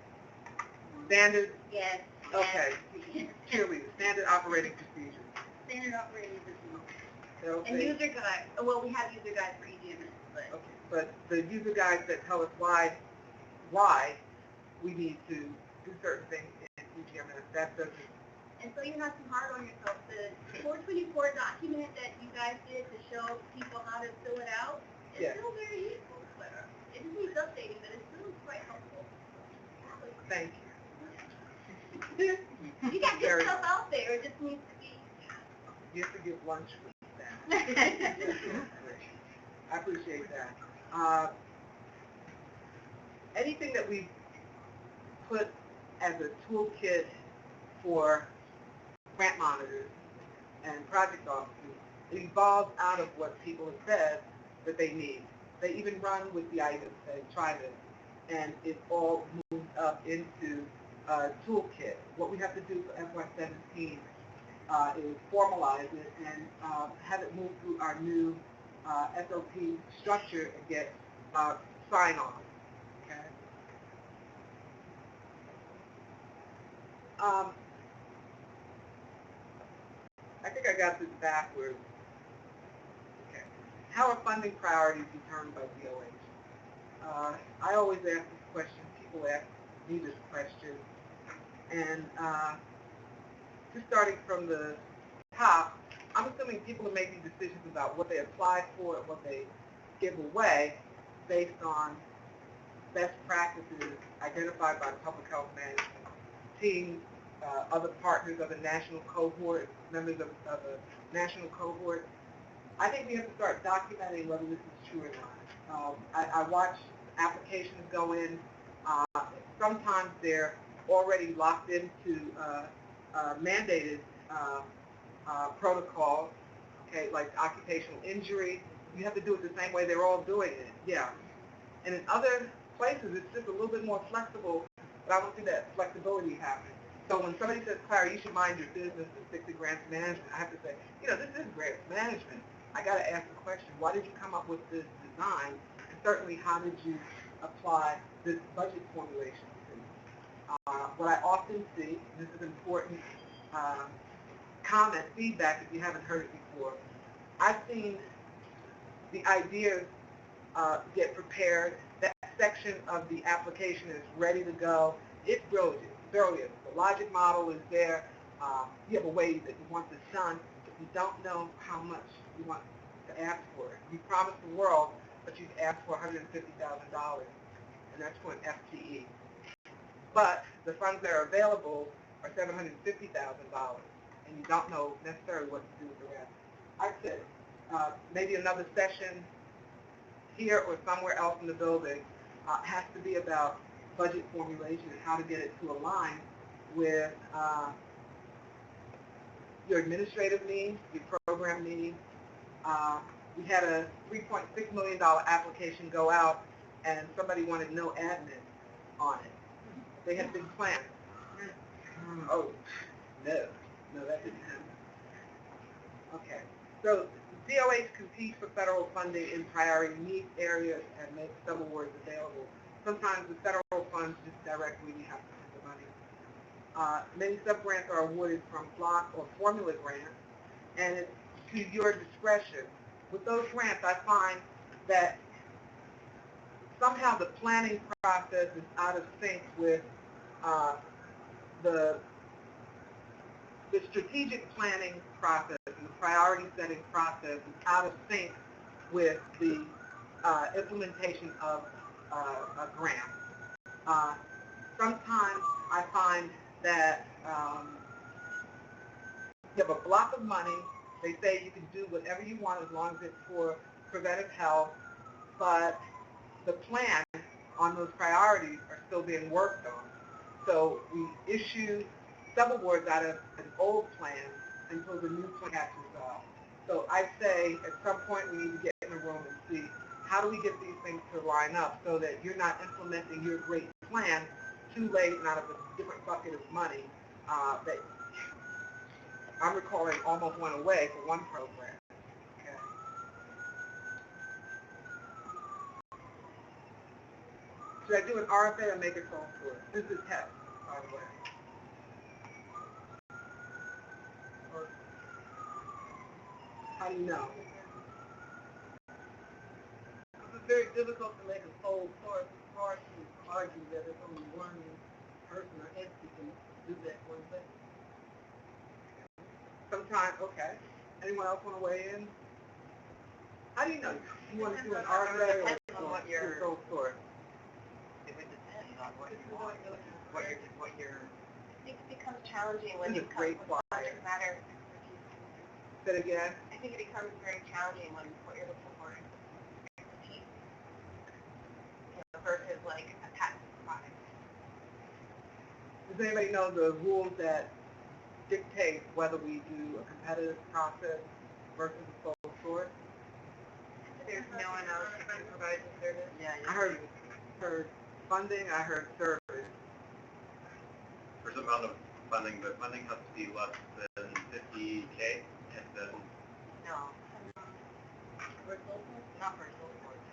Standard? Yes. Okay. Yes. Cheerleader, standard operating procedures. Standard operating procedures. Okay. And user guides. Well, we have user guides for EGMS, but. Okay, but the user guides that tell us why we need to do certain things in EGMS, that doesn't. And so you're not too hard on yourself. The 424 document that you guys did to show people how to fill it out is Yes. still very useful. It just needs updating, but it's still quite helpful. Thank You got good Very stuff nice. out there. It just needs to be. you. You have to give lunch with that. I appreciate that. Anything that we put as a toolkit for grant monitors and project officers, it evolves out of what people have said that they need. They even run with the items, say, try this, and it all moves up into a toolkit. What we have to do for FY17 is formalize it and have it move through our new SOP structure and get sign-off. Okay. I think I got this backwards. Okay. How are funding priorities determined by DOH? I always ask this question. People ask me this question. And just starting from the top, I'm assuming people are making decisions about what they apply for and what they give away. based on best practices identified by the public health management team, other partners of the national cohort, members of the national cohort. I think we have to start documenting whether this is true or not. I watch applications go in. Sometimes they're already locked into mandated protocols, okay, like occupational injury. You have to do it the same way they're all doing it, yeah. And in other places, it's just a little bit more flexible, but I don't see that flexibility happening. So when somebody says, Clara, you should mind your business and stick to grants management, I have to say, this is grants management. I got to ask the question, why did you come up with this design? And certainly, how did you apply this budget formulation to? What I often see, and this is important comment, feedback, if you haven't heard it before, I've seen the ideas get prepared. That section of the application is ready to go. It's brilliant. Brilliant. The logic model is there. You have a way that you want this done, but you don't know how much you want to ask for it. You promised the world, but you've asked for $150,000, and that's for an FTE. But the funds that are available are $750,000, and you don't know necessarily what to do with the rest. I said maybe another session here or somewhere else in the building has to be about budget formulation and how to get it to align with your administrative needs, your program needs. We had a $3.6 million application go out, and somebody wanted no admin on it. They had big plans. Oh, no, that didn't happen. Okay, so DOH competes for federal funding in priority needs areas and makes subawards available. Sometimes the federal funds just directly we have to have the money. Many sub-grants are awarded from block or formula grants, and it's to your discretion. With those grants, I find that somehow the planning process is out of sync with the strategic planning process and the priority setting process is out of sync with the implementation of a grant. Sometimes I find that you have a block of money. They say you can do whatever you want as long as it's for preventive health, but the plan on those priorities are still being worked on. So we issue subawards out of an old plan until the new plan catches up. So I say at some point we need to get in a room and see how do we get these things to line up so that you're not implementing your great plan too late and out of a different bucket of money that I'm recalling almost went away for one program. Okay. Should I do an RFA or make it sole source? This is a test, by the way. Or, how do you know? It's very difficult to make a sole source. It's hard to argue that it's only one person or entity can do that one thing. Sometimes, okay. Anyone else want to weigh in? How do you know? You want to do an RFA or what your sole source? It would depend on what you want. What your. I think it becomes challenging when This you is come great with flyer. subject matter. Say it again. I think it becomes very challenging when what you're looking for is expertise, versus like a patent product. Does anybody know the rules that dictate whether we do a competitive process versus a sole source? There's no one else who can provide the service. Yeah, I heard funding, I heard service. There's an amount of funding, but funding has to be less than 50K, and then No. Not for sole source.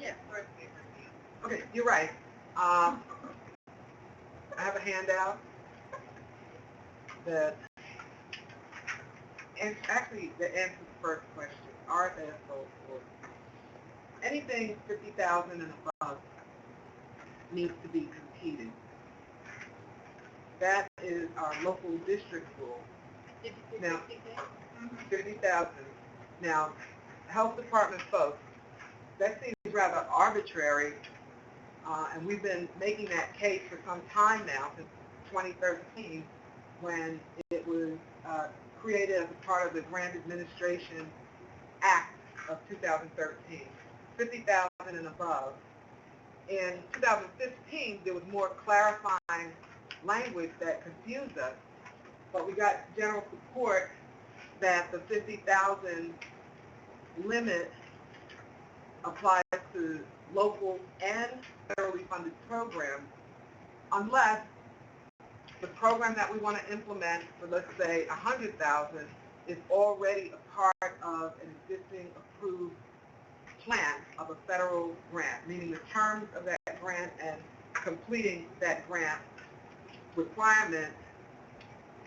Yeah, for Okay, you're right. I have a handout that, and actually that answers the first question. RFA sole source. Anything 50,000 and above needs to be competed. That is our local district rule. Now, 50,000. Now, health department folks, that seems rather arbitrary, and we've been making that case for some time now, since 2013, when it was created as a part of the Grant Administration Act of 2013, 50,000 and above. In 2015, there was more clarifying language that confused us, but we got general support that the 50,000 limit applies to local and federally funded programs, unless the program that we want to implement for, let's say, 100,000 is already a part of an existing approved plan of a federal grant, meaning the terms of that grant and completing that grant requirement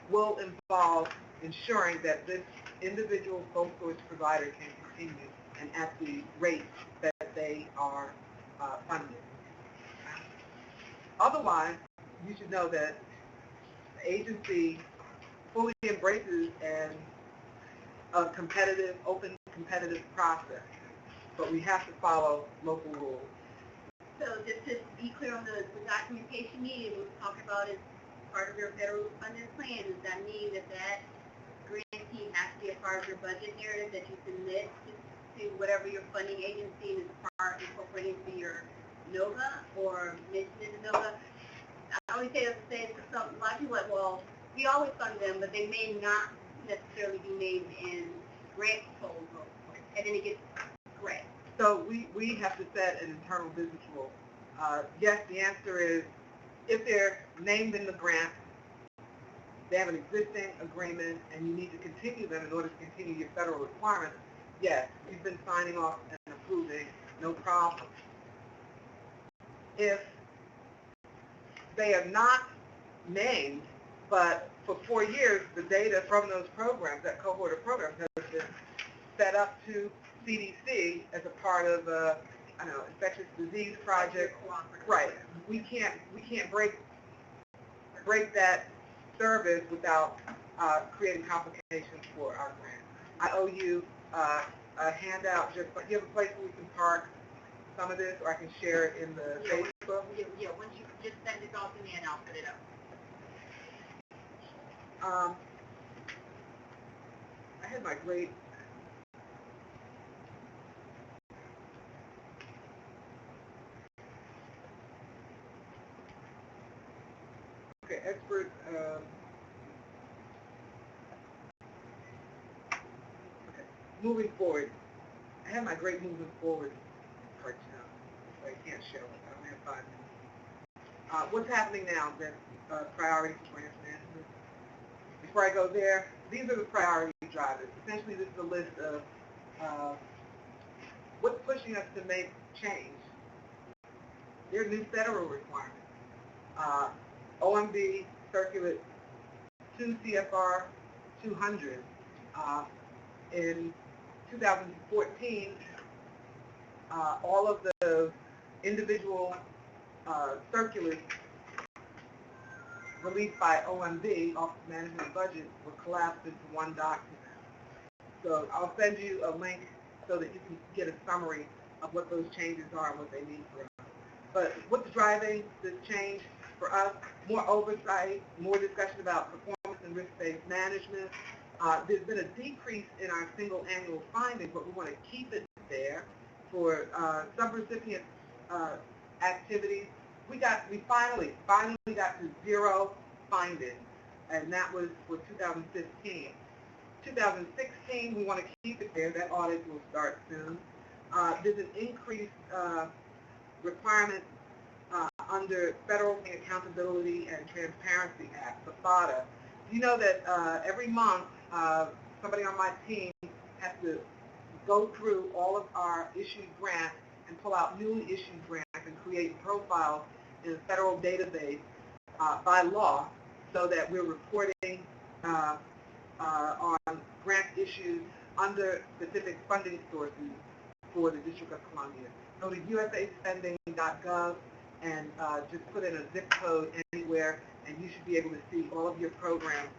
will involve ensuring that this individual sole source provider can continue and at the rate that they are funded. Otherwise, you should know that the agency fully embraces a competitive, open competitive process, but we have to follow local rules. So just to be clear on the documentation needed, what we're talking about is part of your federal funded plan. Does that mean that that grantee has to be a part of your budget narrative that you submit to whatever your funding agency is incorporating to your NOVA or mentioned in the NOVA? I always say that for some, a lot of people are like, well, we always fund them, but they may not necessarily be named in grant proposal, and then it gets grant. So we have to set an internal business rule. Yes, the answer is if they're named in the grant, they have an existing agreement, and you need to continue them in order to continue your federal requirements. Yes, you've been signing off and approving, no problem. If they are not named, but for 4 years, the data from those programs, that cohort of programs, has been set up to CDC as a part of a, I don't know, infectious disease project. Right. We can't break that service without creating complications for our grant. I owe you a handout. Just you have a place where we can park some of this, or I can share it in the Facebook. Yeah, once you just send it all to me and I'll put it up. I had my great expert. Okay, moving forward. I have my great moving forward part now, so I can't show it. I only have 5 minutes. What's happening now? That priority for grant management. Before I go there, these are the priority drivers. Essentially, this is a list of what's pushing us to make change. There are new federal requirements. OMB Circular 2 CFR 200 in 2014, all of the individual circulars released by OMB, Office of Management and Budget, were collapsed into one document. So I'll send you a link so that you can get a summary of what those changes are and what they mean for us. But what's driving this change for us? More oversight, more discussion about performance and risk-based management. There's been a decrease in our single annual findings, but we want to keep it there for subrecipient activities. We finally got to 0 findings, and that was for 2015. 2016, we want to keep it there. That audit will start soon. There's an increased requirement under Federal Accountability and Transparency Act, the FATA. You know that every month somebody on my team has to go through all of our issued grants and pull out newly issued grants and create profiles in a federal database by law, so that we're reporting on grant issues under specific funding sources for the District of Columbia. Go to usaspending.gov and just put in a zip code anywhere, and you should be able to see all of your programs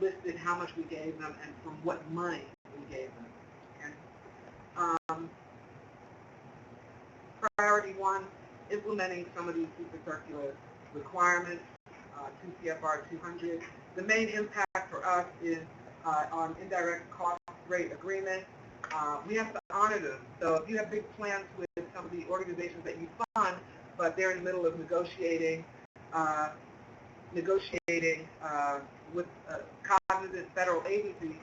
listed, how much we gave them, and from what money we gave them. Okay? one, implementing some of these super circular requirements, 2 CFR 200. The main impact for us is on indirect cost rate agreements. We have to honor them. So if you have big plans with some of the organizations that you fund, but they're in the middle of negotiating with cognizant federal agencies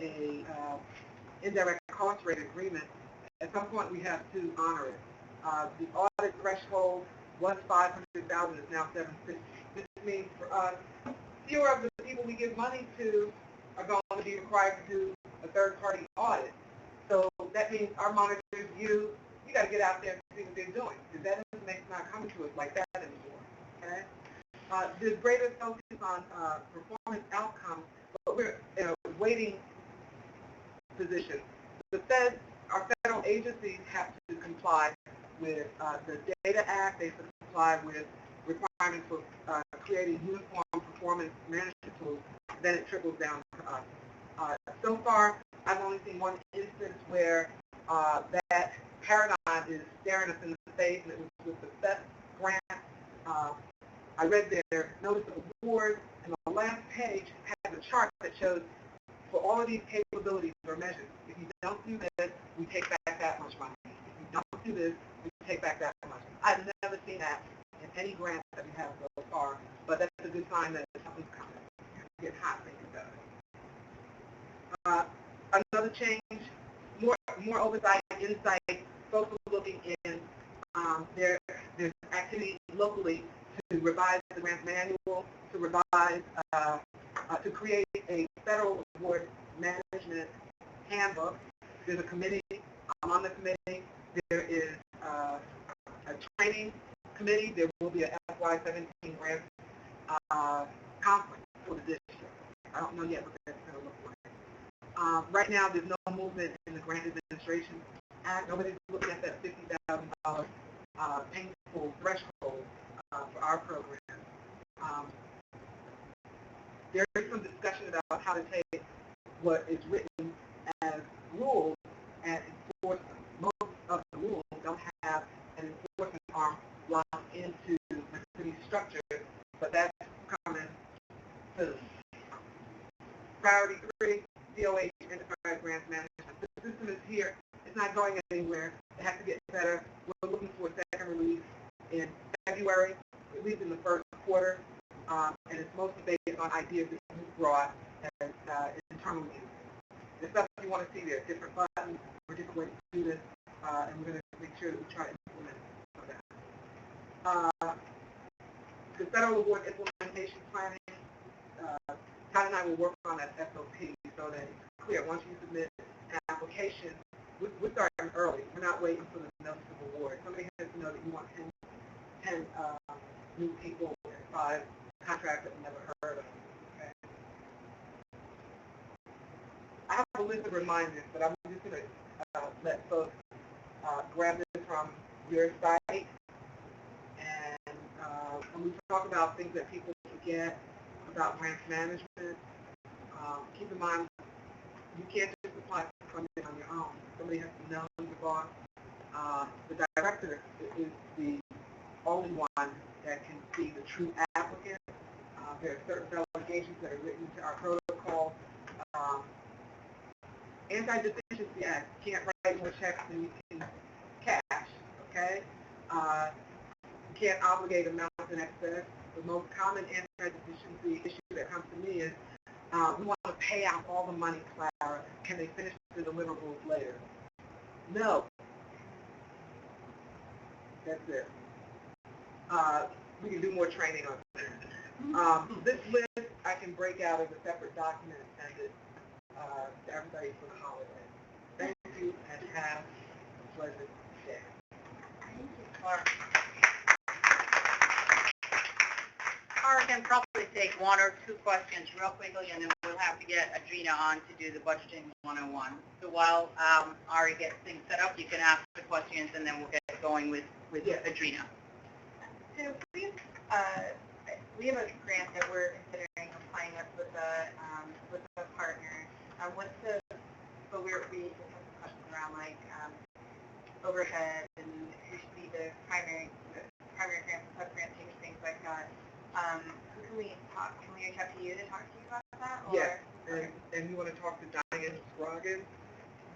a indirect cost rate agreement, at some point we have to honor it. The audit threshold was $500,000, is now $750,000. This means for us, fewer of the people we give money to are going to be required to do a third-party audit. So that means our monitors, you got to get out there and see what they're doing, because that information's not coming to us like that anymore. Okay? There's greater focus on performance outcomes, but we're in a waiting position. The Fed, our federal agencies have to comply with the Data Act. They have to comply with requirements for creating uniform performance management tools. Then it trickles down to us. So far, I've only seen one instance where that paradigm is staring us in the face, and it was with the BEST grant. I read their notice of award, and the last page has a chart that shows for all of these capabilities are measured. If you don't do this, we take back that much money. If you don't do this, we take back that much. I've never seen that in any grant that we have so far, but that's a good sign that something's coming. Get hot thinking about it. Another change, more oversight, insight, folks are looking in their activities locally to revise the grant manual, to revise, to create a federal award management handbook. There's a committee. I'm on the committee. There is a training committee. There will be a FY17 grant conference for the district. I don't know yet what that's going to look like. Right now, there's no movement in the Grant Administration Act. Nobody's looking at that $50,000 painful threshold for our program. There is some discussion about how to take what is written as rules and enforce them. Most of the rules don't have an enforcement arm locked into the city structure, but that's coming soon. Priority 3, DOH Enterprise Grants Management. The system is here. It's not going anywhere. It has to get better. We're looking for a second release in February, at least in the first quarter, and it's mostly based on ideas that you brought as internal use. The stuff you want to see there, different buttons or different ways to do this, and we're going to make sure that we try to implement some of that. The federal award implementation planning, Todd and I will work on that SOP so that it's clear. Once you submit an application, we're starting early. We're not waiting for the notice of award. Somebody has to know that you want 10 new people and 5 contracts that we never heard of. Okay? I have a list of reminders, but I'm just going to let folks grab this from your site. And when we talk about things that people forget about grants management, keep in mind you can't just apply for funding on your own. Somebody has to know your boss. The director is the only one that can see the true applicant. There are certain delegations that are written to our protocol. Anti-deficiency Act, you can't write more checks than you can cash, okay? You can't obligate amounts in excess. The most common anti-deficiency issue that comes to me is we want to pay out all the money, Clara. Can they finish the deliverables later? No. That's it. We can do more training on it. This list I can break out as a separate document and send it to everybody for the holiday. Thank you and have a pleasant day. Thank you, Clark. Clark can probably take 1 or 2 questions real quickly, and then we'll have to get Adrina on to do the budgeting 101. So while Ari gets things set up, you can ask the questions, and then we'll get going with Adrina. So we have a grant that we're considering applying with a partner. We just have some questions around like overhead and who should be the primary grant, sub-grant takers, things like that. Who can we talk? Can we reach out to you to talk to you about that? Or? Yes, and you want to talk to Diane Scroggins?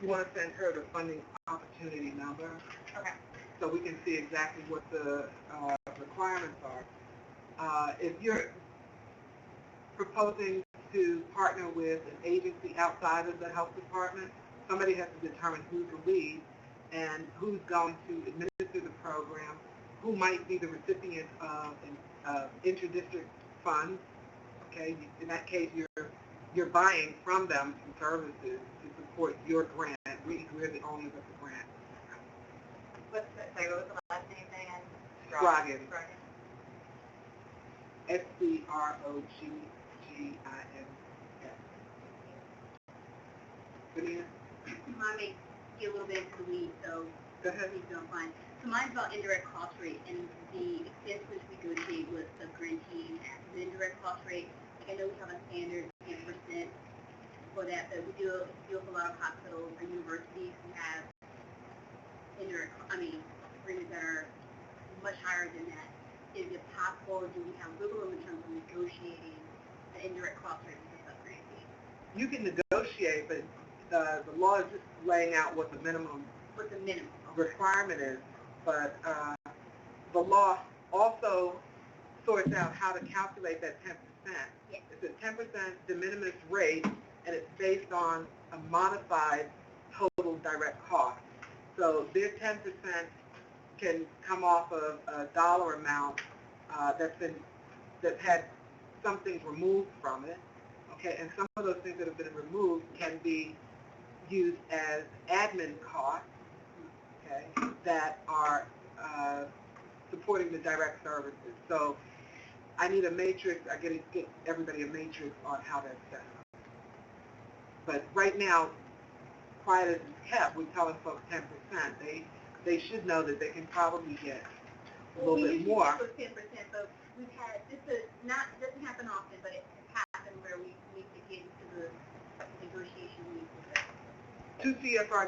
You want to send her the funding opportunity number Okay. so we can see exactly what the requirements are. If you're proposing to partner with an agency outside of the health department, somebody has to determine who's the lead and who's going to administer the program, who might be the recipient of inter-district funds. Okay, in that case, you're buying from them some services to support your grant. We're the owners of the grant. What was the last name again? Scroggins. Scroggins. Scroggins. Vinny? Mine may be a little bit into the weeds, so Go ahead. please don't mind. So mine's about indirect cost rate and the extent to which we negotiate with the grantee and the indirect cost rate. Like I know we have a standard 10% for that, but we deal with a lot of hospitals or universities who have agreements that are much higher than that. Is it possible, or do we have wiggle room in terms of negotiating an indirect cost rate with the grantee? You can negotiate, but the law is just laying out what the minimum What's the minimum? requirement is. But the law also sorts out how to calculate that 10%. Yes. It's a 10% de minimis rate, and it's based on a modified total direct cost. So their 10% can come off of a dollar amount that's had some things removed from it. Okay, and some of those things that have been removed can be used as admin costs, okay, that are supporting the direct services. So I need a matrix. I got to get everybody a matrix on how that's set up. But right now, quiet as it's kept, we're telling folks 10%. They should know that they can probably get a little bit more. We usually 10%, but we've had, doesn't happen often, but it has happened where we need to get into the negotiation meetings with them. 2 CFR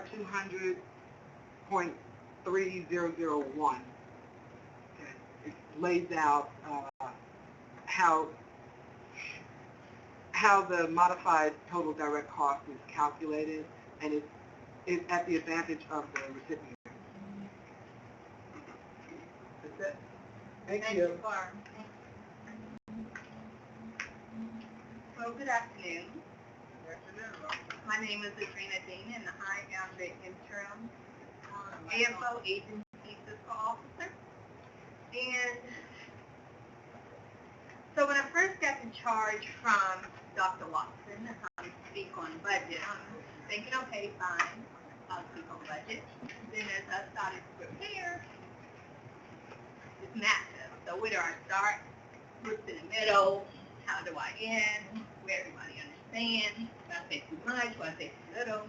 200.3001. It lays out how the modified total direct cost is calculated, and it's at the advantage of the recipient. That's it. Thank you. Barb. Well, good afternoon. My name is Adrena Dean, and I am the interim AFO agency fiscal officer. And so when I first got in charge from Dr. Watson, to speak on budget, I'm thinking, okay, fine, I'll speak on budget. Then as I started to prepare, it's massive. So where do I start? What's in the middle? How do I end? Where everybody understands? Do I say too much? Do I say too little?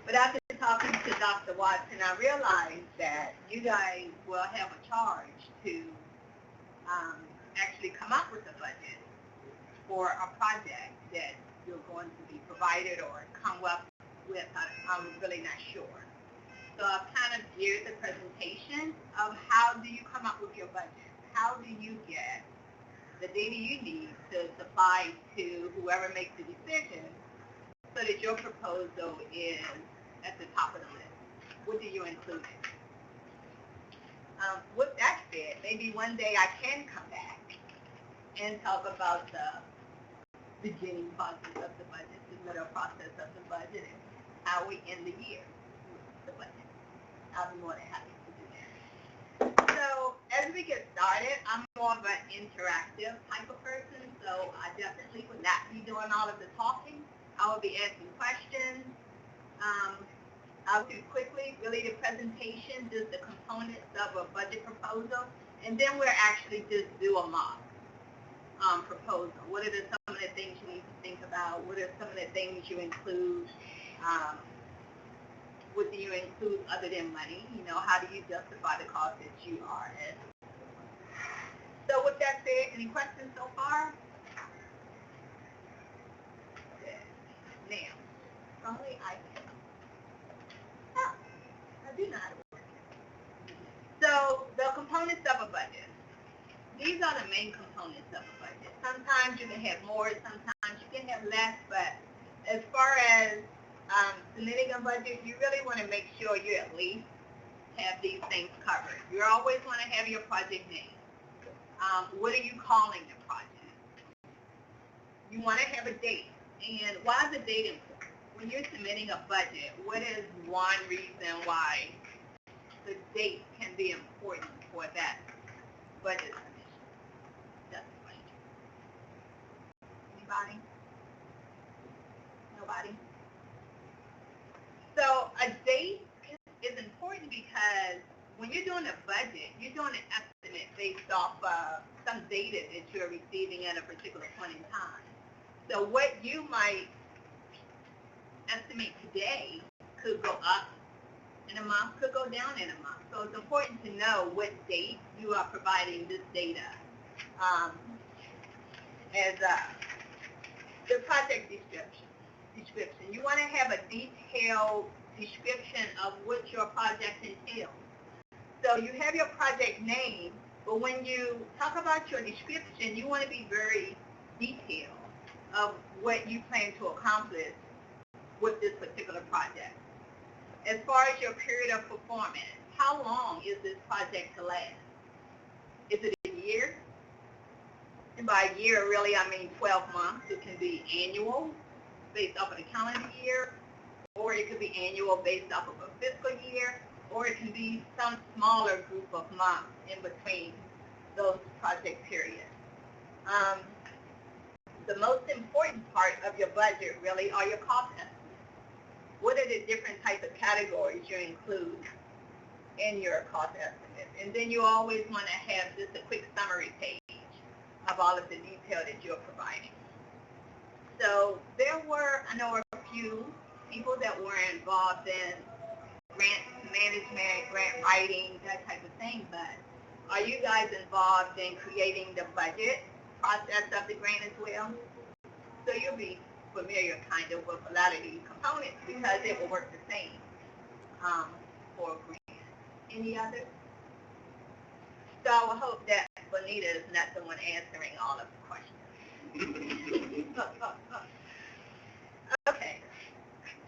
But after talking to Dr. Watson, I realized that you guys will have a charge to actually come up with a budget for a project that you're going to be provided or come up with. I'm really not sure. So I've kind of geared the presentation of how do you come up with your budget? How do you get the data you need to supply to whoever makes the decision so that your proposal is at the top of the list? What do you include? With that said, maybe one day I can come back and talk about the beginning process of the budget, the middle process of the budget, and how we end the year with the budget. I'll be more than happy to do that. So as we get started, I'm more of an interactive type of person, so I definitely would not be doing all of the talking. I will be asking questions. I'll do quickly, really the presentation, just the components of a budget proposal, and then we'll actually just do a mock proposal. What are some of the things you need to think about? What are some of the things you include? What do you include other than money? You know, how do you justify the cost that you are at? So with that said, any questions so far? Good. Now, probably I can. I do not. So the these are the main components of a budget. Sometimes you can have more, sometimes you can have less, but as far as submitting a budget, you really want to make sure you at least have these things covered. You always want to have your project name. What are you calling the project? You want to have a date. And why is the date important? When you're submitting a budget, what is one reason why the date can be important for that budget submission? That's the question. Anybody? Nobody? So a date is important because when you're doing a budget, you're doing an estimate based off some data that you're receiving at a particular point in time. So what you might estimate today could go up in a month, could go down in a month. So it's important to know what date you are providing this data as the project description. You want to have a detailed description of what your project entails. So you have your project name, but when you talk about your description, you want to be very detailed of what you plan to accomplish with this particular project. As far as your period of performance, how long is this project to last? Is it a year? And by a year, really, I mean 12 months. It can be annual, based off of the calendar year, or it could be annual based off of a fiscal year, or it can be some smaller group of months in between those project periods. The most important part of your budget really are your cost estimates. What are the different types of categories you include in your cost estimate? And then you always want to have just a quick summary page of all of the detail that you're providing. So there were, I know, a few people that were involved in grant management, grant writing, that type of thing, but are you guys involved in creating the budget process of the grant as well? So you'll be familiar kind of with a lot of these components because it will work the same for a grant. Any others? So I hope that Bonita is not the one answering all of the questions. Okay,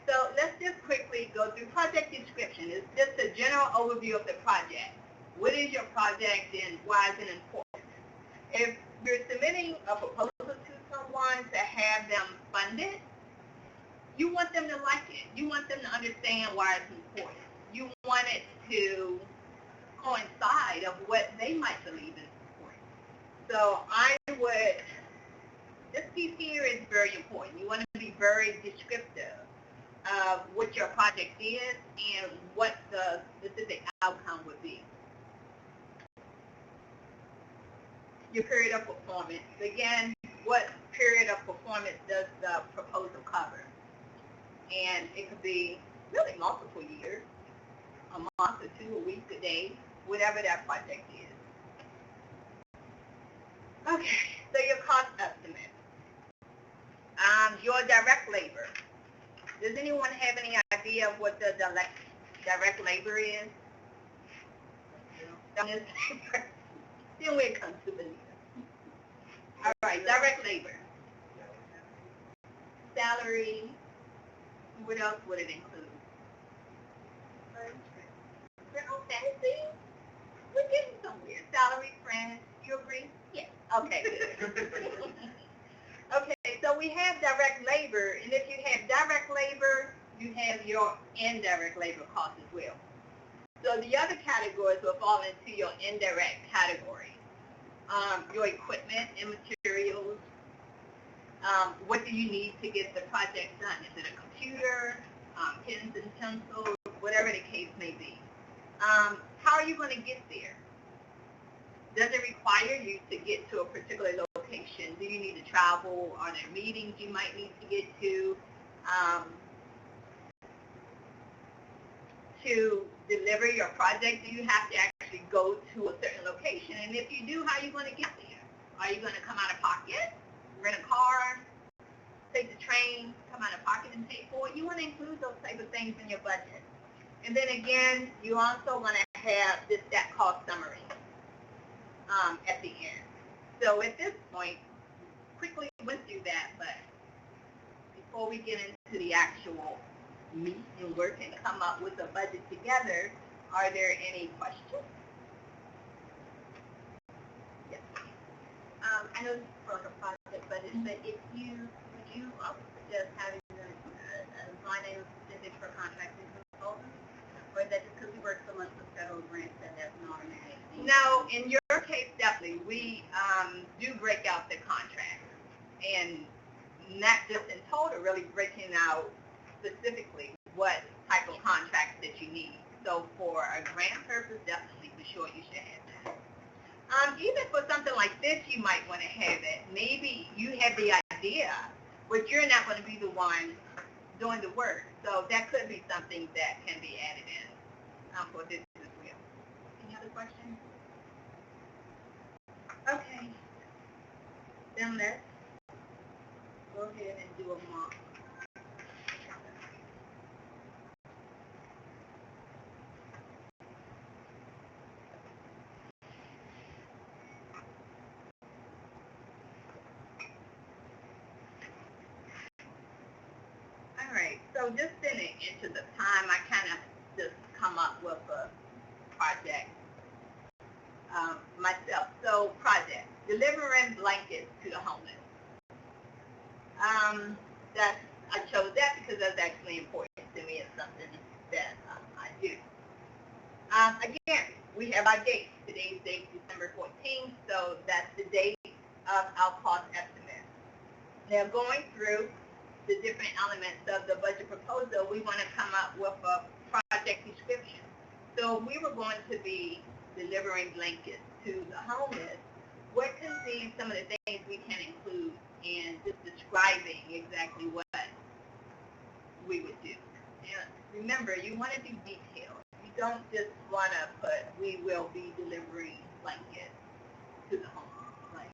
so let's just quickly go through project description. It's just a general overview of the project. What is your project and why is it important? If you're submitting a proposal to someone to have them fund it, you want them to like it. You want them to understand why it's important. You want it to coincide of what they might believe is important. So I would, this piece here is very important. You want to be very descriptive of what your project is and what the specific outcome would be. Your period of performance. Again, what period of performance does the proposal cover? And it could be really multiple years, a month or two, a week, a day, whatever that project is. Okay, so your cost estimate. Your direct labor. Does anyone have any idea of what the direct labor is? Then we'll come to Bonita. All right, direct labor. Salary. What else would it include? Okay, see? We're getting somewhere. Salary, friends. You agree? Yes. Okay, good. Okay, so we have direct labor, and if you have direct labor, you have your indirect labor costs as well. So the other categories will fall into your indirect category. Your equipment and materials. What do you need to get the project done? Is it a computer, pens and pencils, whatever the case may be? How are you going to get there? Does it require you to get to a particular location? Do you need to travel? Are there meetings you might need to get to deliver your project? Do you have to actually go to a certain location? And if you do, how are you going to get there? Are you going to come out of pocket, rent a car, take the train, come out of pocket and pay for it? You want to include those type of things in your budget. And then again, you also want to have that cost summary at the end. So at this point, quickly went through that, but before we get into the actual meat and work and come up with a budget together, are there any questions? Yes. I know this is for like a project budget, but if would you also suggest having a line item specific for contracting consultants? Or is that just because we work so much with federal grants that that's not an thing? No, in your case, definitely. We do break out the contracts, and not just in total, really breaking out specifically what type of contracts that you need. So for a grant purpose, definitely for sure you should have that. Even for something like this, you might want to have it. Maybe you have the idea, but you're not going to be the one doing the work. So that could be something that can be added in for this as well. Any other questions? Okay. Then let's go ahead and do a mock. All right, so just in the interest of time, I kind of just come up with a project myself. So project, delivering blankets to the homeless. I chose that because that's actually important to me. It's something that I do. Again, we have our date. Today's date is December 14th, so that's the date of our cost estimate. Now going through the different elements of the budget proposal, we want to come up with a project description. So we were going to be delivering blankets to the homeless. What can be some of the things we can include in just describing exactly what we would do? And remember, you want to do detail. You don't just want to put, we will be delivering blankets to the homeless. Like,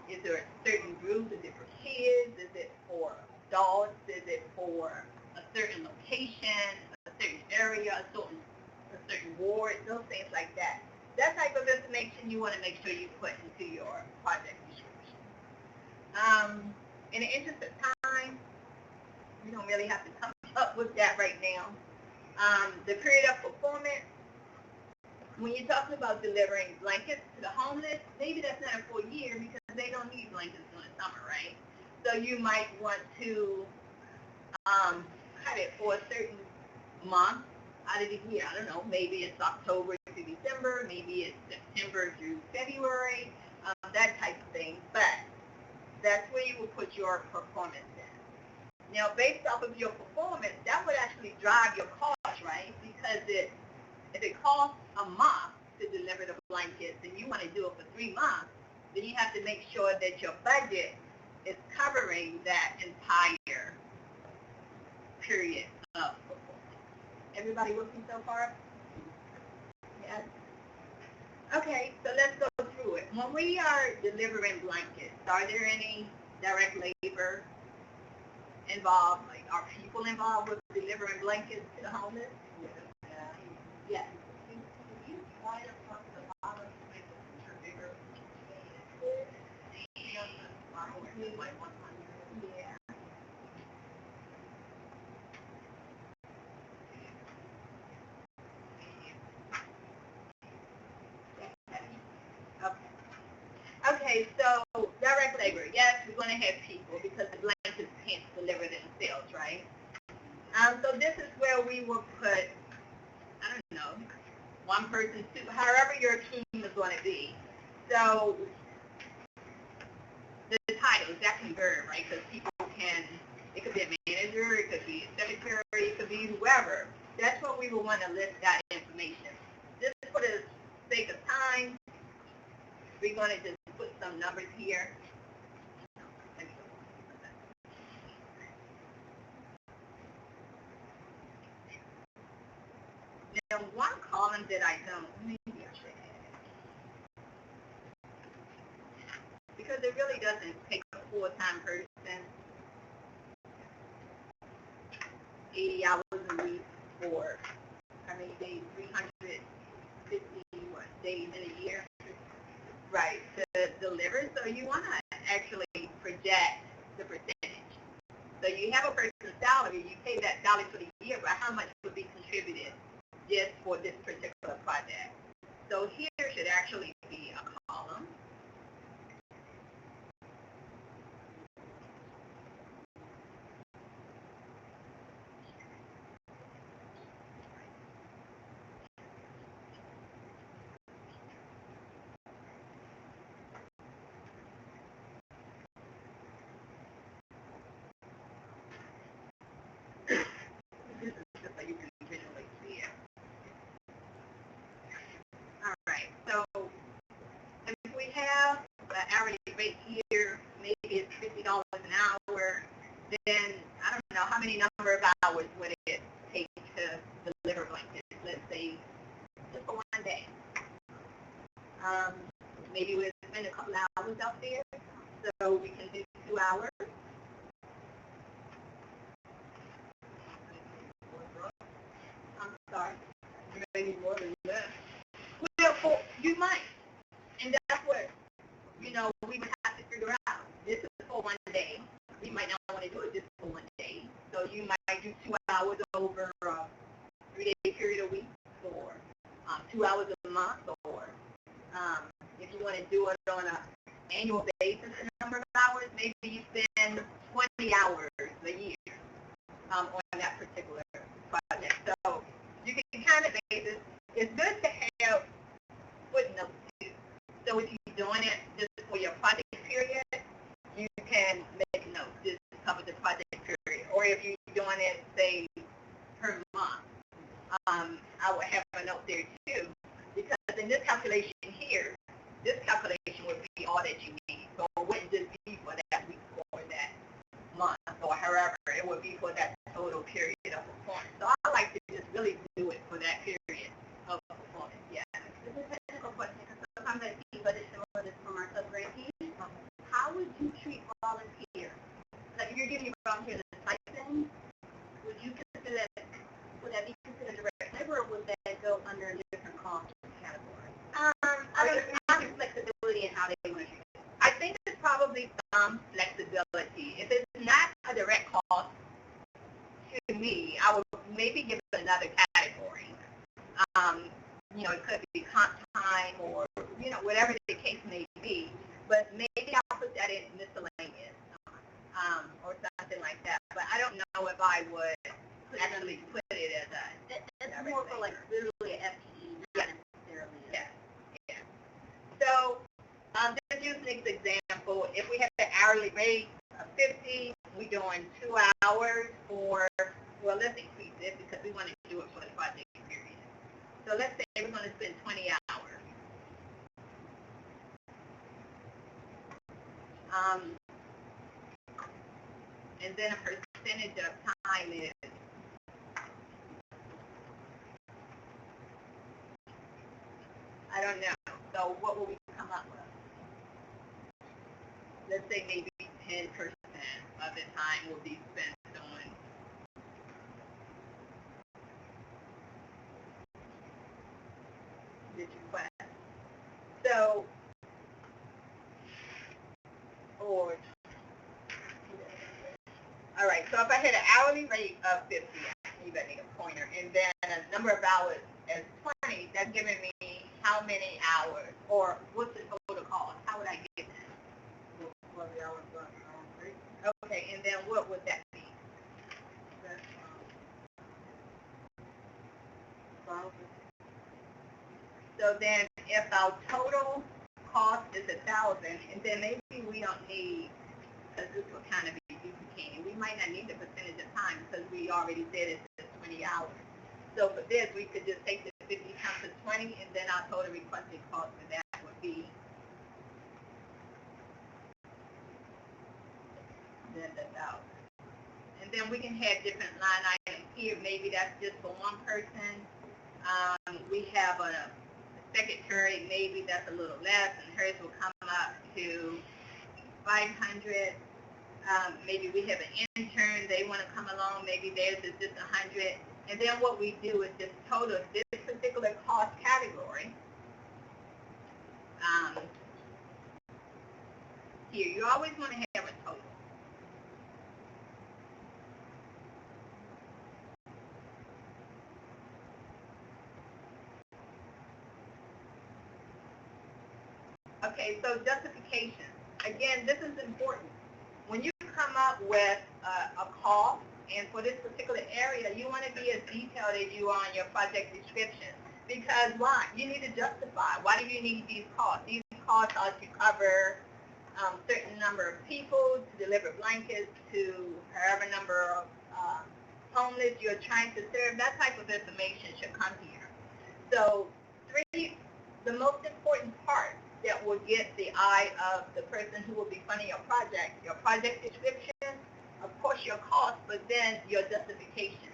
is there a certain group? Is it for kids? Is it for adults? Is it for a certain location, a certain area, a certain ward? Those things like that. That type of information you want to make sure you put into your project description. In the interest of time, we don't really have to come up with that right now. The period of performance, when you're talking about delivering blankets to the homeless, maybe that's not a full year because they don't need blankets during the summer, right? So you might want to cut it for a certain month out of the year. I don't know, maybe it's October to December, maybe it's September through February, that type of thing. But that's where you will put your performance in. Now, based off of your performance, that would actually drive your cost, right? Because if it costs a month to deliver the blankets and you want to do it for 3 months, then you have to make sure that your budget is covering that entire period of performance. Everybody with me so far? Yes? Okay, so let's go through it. When we are delivering blankets, are there any direct labor involved? Like, are people involved with delivering blankets to the homeless? Yes. Can you slide across the bottom to make the picture bigger? Like 100. Yeah. Okay, so direct labor. Yes, we're going to have people because the blankets can't deliver themselves, right? So this is where we will put, I don't know, one person, two, however your team is going to be. So the titles, that can vary, right? Because people can, it could be a manager, it could be a secretary, it could be whoever. That's what we will want to list that information. Just for the sake of time, we're going to just put some numbers here. Now, one column that I don't, maybe I should add, because it really doesn't take a full-time person 80 hours a week for, how many days, 350 days in a year, right, to So you want to actually project the percentage. So you have a person's salary, you pay that salary for the year, but how much would be contributed just for this particular project? So here should actually be a column. This is just so you can visually see it. All right, so if we have the hourly rate here, maybe it's $50 an hour, then I don't know how many number of hours would it take to deliver blankets, let's say, just for one day. Maybe we'll spend a couple hours out there, so we can do 2 hours. I'm sorry. You may need more than that. Well, you might. And that's what, we would have to figure out. This is for one day. You might not want to do it just for one day. So you might do 2 hours over a 3-day period a week, or 2 hours a month, or if you want to do it on an annual basis, a number of hours, maybe you spend 20 hours a year on that particular project. So you can kind of base it. It's good to have footnotes too. So if you're doing it just for your project period, you can make notes, just cover the project period. Or if you're doing it, say, per month, I would have a note there too. Because in this calculation here, this calculation would be all that you need. So it wouldn't just be for that week or that month or however. It would be for that total period of performance. So I like to just really do it for that period of performance. Yeah. This is a technical question because sometimes I see, but it's similar to from our subgrantee. How would you treat volunteers? Like if you're giving volunteers a stipend, would you consider that, would that be considered direct labor, or would that go under a different cost category? I don't have flexibility in how they want to treat it. I think there's probably some flexibility. If it's not a direct cost to me, I would maybe give it another category. It could be comp time or, whatever the case may be. But maybe I'll put that in miscellaneous or something like that. But I don't know if I would actually put it as a... It's more for like literally an FTE, not necessarily. Yeah. So just use an example. If we have an hourly rate of 50, we're doing 2 hours for, well, let's increase it because we want to do it for the project period. So let's say we're going to spend 20 hours. And then a percentage of time is, I don't know. So what will we come up with? Let's say maybe 10% of the time will be spent on this request. So, or, all right, so if I hit an hourly rate of 50, you better need a pointer, and then a number of hours as 20, that's giving me how many hours, or what's the total cost? How would I get that? 20 hours done. Okay, and then what would that be? That's, So then if our total cost is 1,000, and then maybe we don't need, because this will kind of be duplicating, we might not need the percentage of time because we already said it's 20 hours. So for this, we could just take the 50 times the 20, and then our total requested cost for that would be then the 1,000. And then we can have different line items here. Maybe that's just for one person. We have a secretary, maybe that's a little less, and hers will come up to 500. Maybe we have an intern, they want to come along, maybe theirs is just 100. And then what we do is just total this particular cost category. here. You always want to have a total. Okay, so justification. Again, this is important. When you come up with a cost, and for this particular area, you want to be as detailed as you are on your project description. Because why? You need to justify. Why do you need these costs? These costs are to cover certain number of people, to deliver blankets, to however number of homeless you're trying to serve. That type of information should come here. So the most important part that will get the eye of the person who will be funding your project description, of course your cost, but then your justification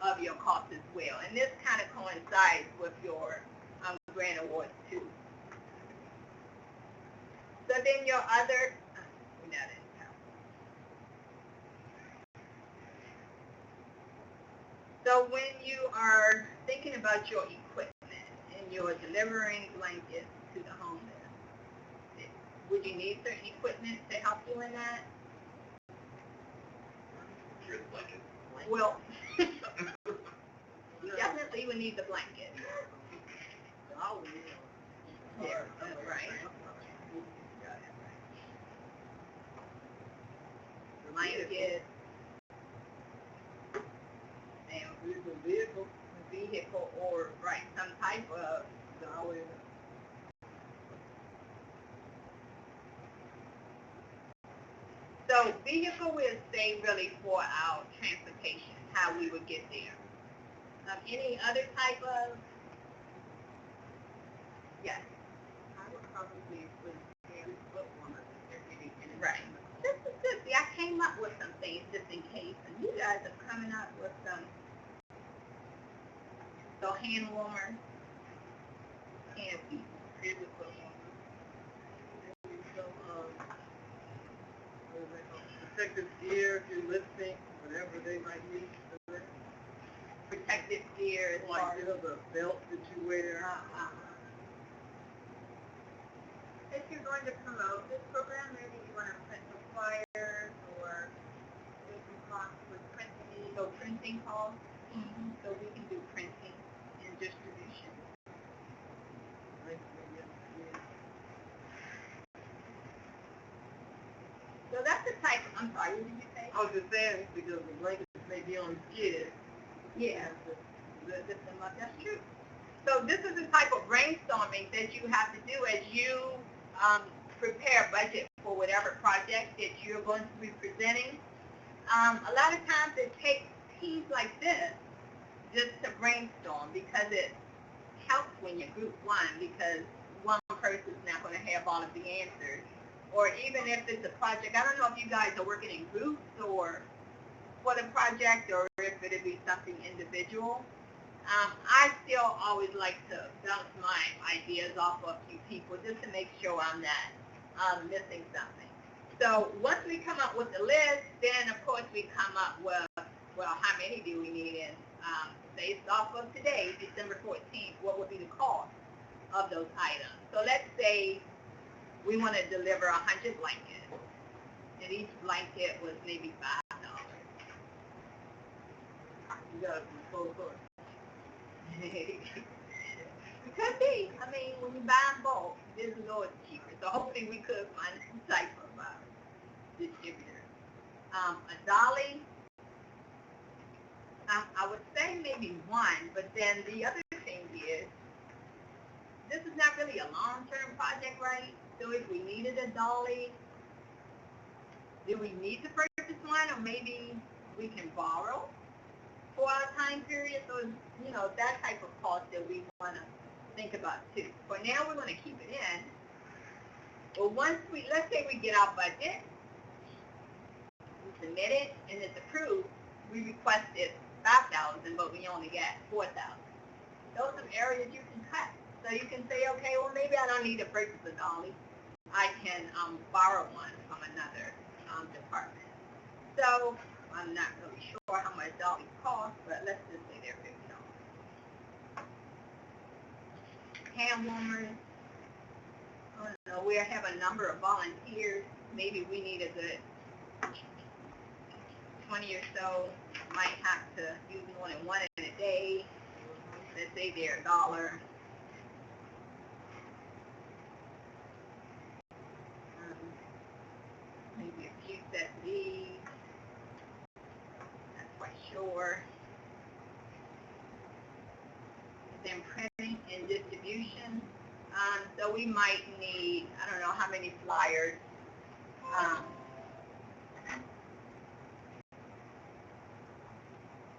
of your cost as well. And this kind of coincides with your grant awards too. So then your other, so when you are thinking about your equipment and you're delivering blankets to the homeless, would you need certain equipment to help you in that? Sure, the blanket. Well, you definitely would need the blanket. Yeah, right. Blanket. And vehicle or, right, some type of dollar. So vehicle will stay really for our transportation, how we would get there. Any other type of? Yes. I would probably put one of them. Right. See, I came up with some things just in case, and you guys are coming up with some. So hand warmers, hand feet. Protective gear, if you're lifting, whatever they might need. Protective gear, Like, you know, the belt that you wear. If you're going to promote this program, maybe you want to print some flyers or do some costs with printing. So printing costs, so we can do printing and distribution. So that's the type, I'm sorry, what did you say? I was just saying, because the blankets may be on skids. Yeah, lift them up, that's true. So this is the type of brainstorming that you have to do as you prepare a budget for whatever project that you're going to be presenting. A lot of times it takes teams like this just to brainstorm because it helps when you're group one because one person's not going to have all of the answers. Or even if it's a project, I don't know if you guys are working in groups or for the project or if it'd be something individual. I still always like to bounce my ideas off of a few people just to make sure I'm not missing something. So once we come up with the list, then of course we come up with, well, how many do we need? And based off of today, December 14th, what would be the cost of those items? So let's say we want to deliver 100 blankets, and each blanket was maybe $5. You gotta be full course. It could be. I mean, when you buy in bulk, this is always cheaper. So hopefully we could find some type of distributor. A dolly, I would say maybe one, but then the other thing is, this is not really a long-term project, right? So if we needed a dolly, do we need to purchase one, or maybe we can borrow for a time period? So, you know, that type of cost that we want to think about too. For now, we want to keep it in. Well, once let's say we get our budget, we submit it, and it's approved, we requested $5,000, but we only got $4,000. Those are areas you can cut. So you can say, okay, well, maybe I don't need to purchase a dolly. I can borrow one from another department. So I'm not really sure how much dollies cost, but let's just say they're $50. Hand warmers, I don't know, we have a number of volunteers. Maybe we need a good 20 or so. Might have to use more than one in a day. Let's say they're $1. Maybe a few sets of these. Not quite sure. Then printing and distribution. So we might need, I don't know how many flyers.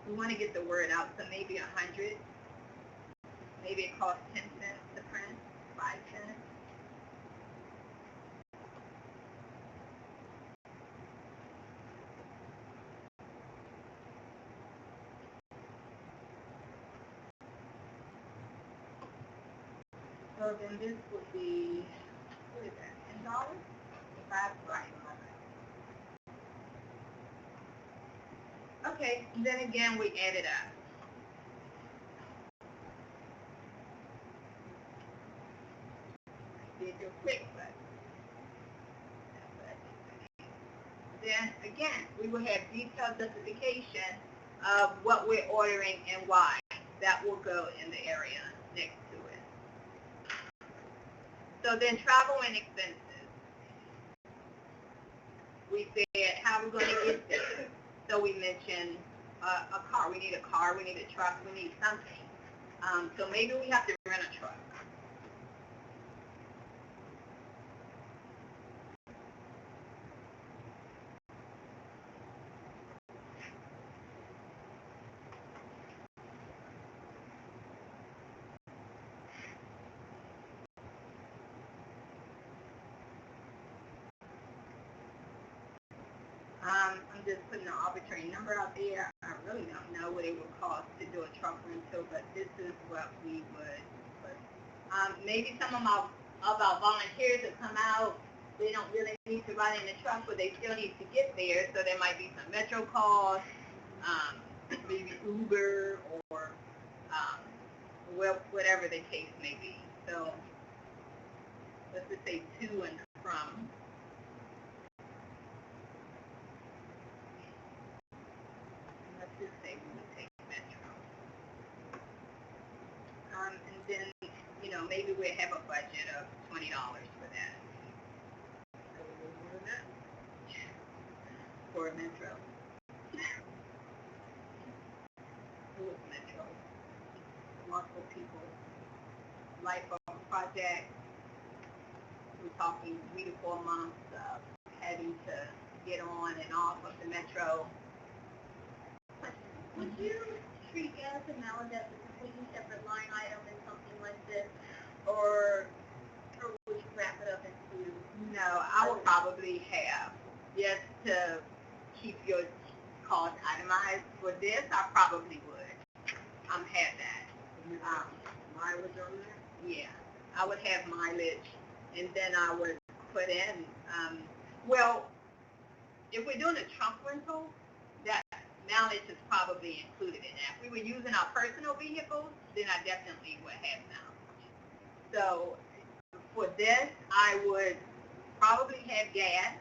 We want to get the word out, so maybe 100. Maybe it costs 10 cents to print, 5 cents. So then this would be, what is that, $10? Right. Okay, and then again we add it up. I did real quick, but then again we will have detailed justification of what we're ordering and why. That will go in the area next to it. So then travel and expenses. We said how we're going to get there. So we mentioned a car. We need a car. We need a truck. We need something. So maybe we have to rent a truck. I'm just putting an arbitrary number out there. I really don't know what it would cost to do a truck rental, but this is what we would put. Maybe some of our volunteers that come out, they don't really need to ride in the truck, but they still need to get there, so there might be some metro costs, maybe Uber or whatever the case may be. So let's just say to and from. Just say we would take metro. And then, you know, maybe we have a budget of $20 for that. For a metro. Who is metro? Multiple people. Life of a project. We're talking 3 to 4 months of having to get on and off of the metro. Would you treat gas and mileage as a completely separate line item in something like this, or would you wrap it up into? No, I would probably have, just to keep your cost itemized. For this, I probably would have that. Mileage on there? Yeah, I would have mileage, and then I would put in, well, if we're doing a trunk rental, that mileage is probably included in that. If we were using our personal vehicles, then I definitely would have mileage. So for this, I would probably have gas,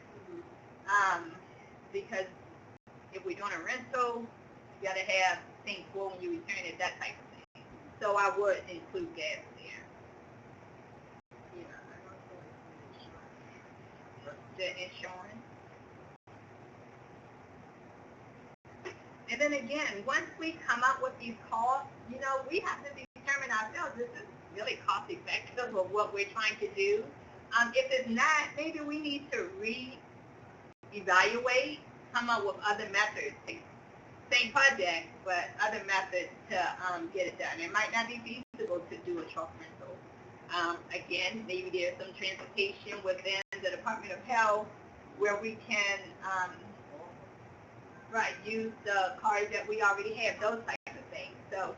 because if we're doing a rental, you got to have things for when you return it, that type of thing. So I would include gas there. The insurance. And then again, once we come up with these costs, you know, we have to determine ourselves, this is really cost effective of what we're trying to do. If it's not, maybe we need to re-evaluate, come up with other methods, same project, but other methods to get it done. It might not be feasible to do a truck rental. Again, maybe there's some transportation within the Department of Health where we can use the cars that we already have, those types of things. So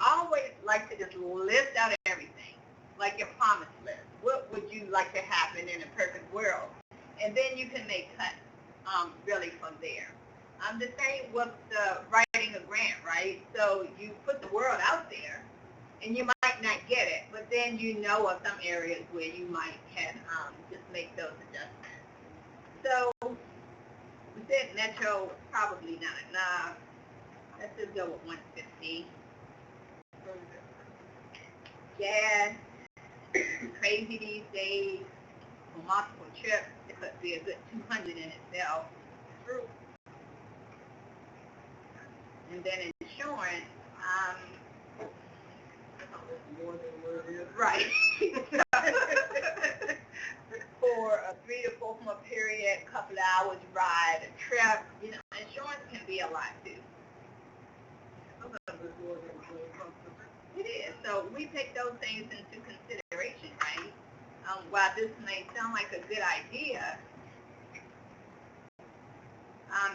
I always like to just list out everything, like your promise list. What would you like to happen in a perfect world? And then you can make cuts really from there. The same with the writing a grant, right? So you put the world out there, and you might might not get it, but then you know of some areas where you might can just make those adjustments. So we said Metro probably not enough. Let's just go with 150. Gas, crazy these days. For multiple trips, it could be a good 200 in itself. True. And then insurance, More than where it is. right. For a 3 to 4 month period, a couple of hours ride, a trip, you know, insurance can be a lot too. Sometimes it's more than really comfortable. It is. So we take those things into consideration, right? While this may sound like a good idea,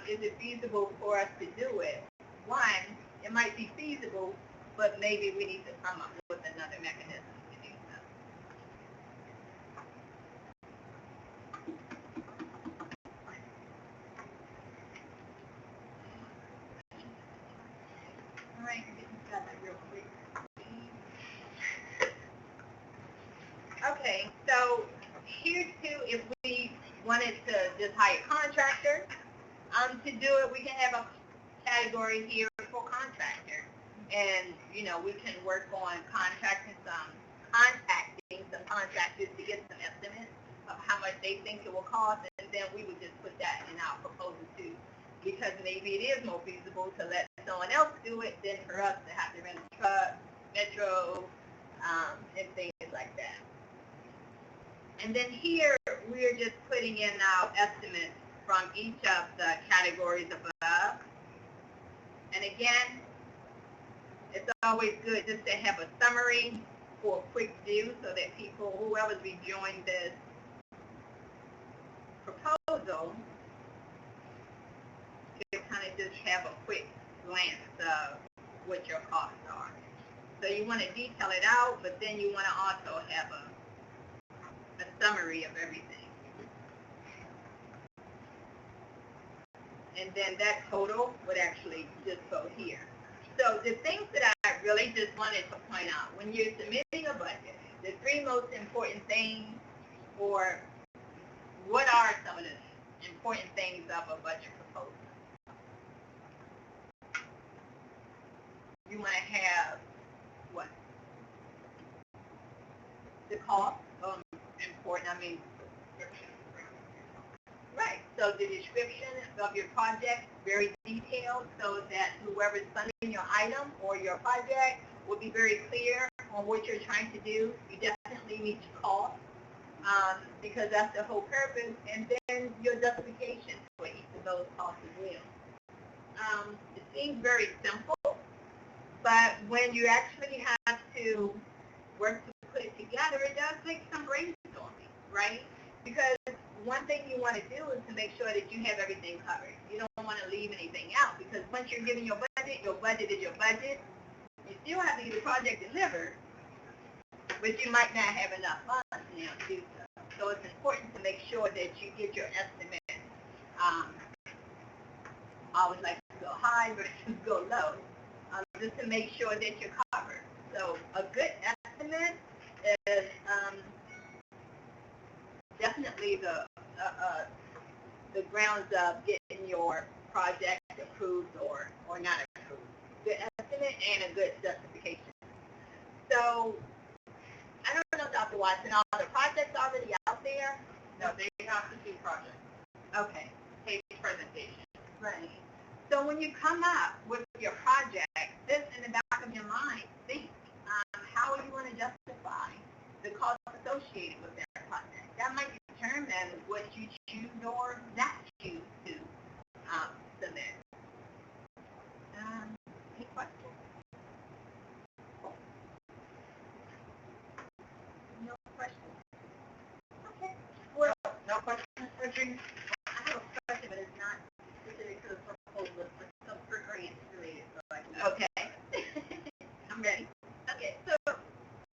is it feasible for us to do it? One, it might be feasible, but maybe we need to come up with another mechanism to do so. All right, get this done real quick. Okay, so here too, if we wanted to just hire a contractor to do it, we can have a category here for contractor. And, you know, we can work on contacting some contractors to get some estimates of how much they think it will cost, and then we would just put that in our proposal too. Because maybe it is more feasible to let someone else do it than for us to have to rent a truck, Metro, and things like that. And then here, we're just putting in our estimates from each of the categories above. And again, it's always good just to have a summary for a quick view so that people, whoever's reviewing this proposal, can kind of just have a quick glance of what your costs are. So you want to detail it out, but then you want to also have a summary of everything. And then that total would actually just go here. So the things that I really just wanted to point out, when you're submitting a budget, the 3 most important things, or what are some of the important things of a budget proposal? You want to have what? The cost, important, I mean, right. So the description of your project, very detailed, so that whoever's funding your item or your project will be very clear on what you're trying to do. You definitely need to cost, because that's the whole purpose, and then your justification for each of those costs as well. It seems very simple, but when you actually have to work to put it together, it does take some brainstorming, right? Because one thing you want to do is to make sure that you have everything covered. You don't want to leave anything out, because once you're giving your budget is your budget. You still have to get the project delivered, but you might not have enough funds now to do so. So it's important to make sure that you get your estimate. I always like to go high versus go low, just to make sure that you're covered. So a good estimate is definitely the grounds of getting your project approved or not approved. Good estimate and a good justification. So, I don't know, Dr. Watson, are the projects already out there? No, they have to see projects. Okay, Page presentation. right. So when you come up with your project, this in the back of your mind, think how you want to justify the cost associated with that project. That might determine what you choose or not choose to submit. Any questions? No questions? Okay. Well, No questions for Jean? I have a question, but it's not specific to the proposal, but some grant related. So okay. I'm ready. Okay, so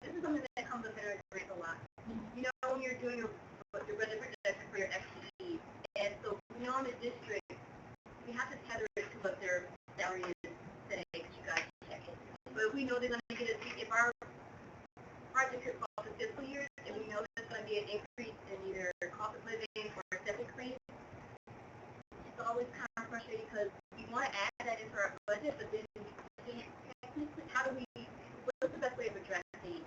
this is something that comes up in our grant a lot. You know, when you're doing your budget projection for your FTE, and so we know in the district, we have to tether it to what their salary is today, because you guys check it. But we know they're going to get if our project here called the fiscal year, and we know there's going to be an increase in either cost of living or step increase. It's always kind of frustrating because we want to add that into our budget, but then technically, how do we, what's the best way of addressing?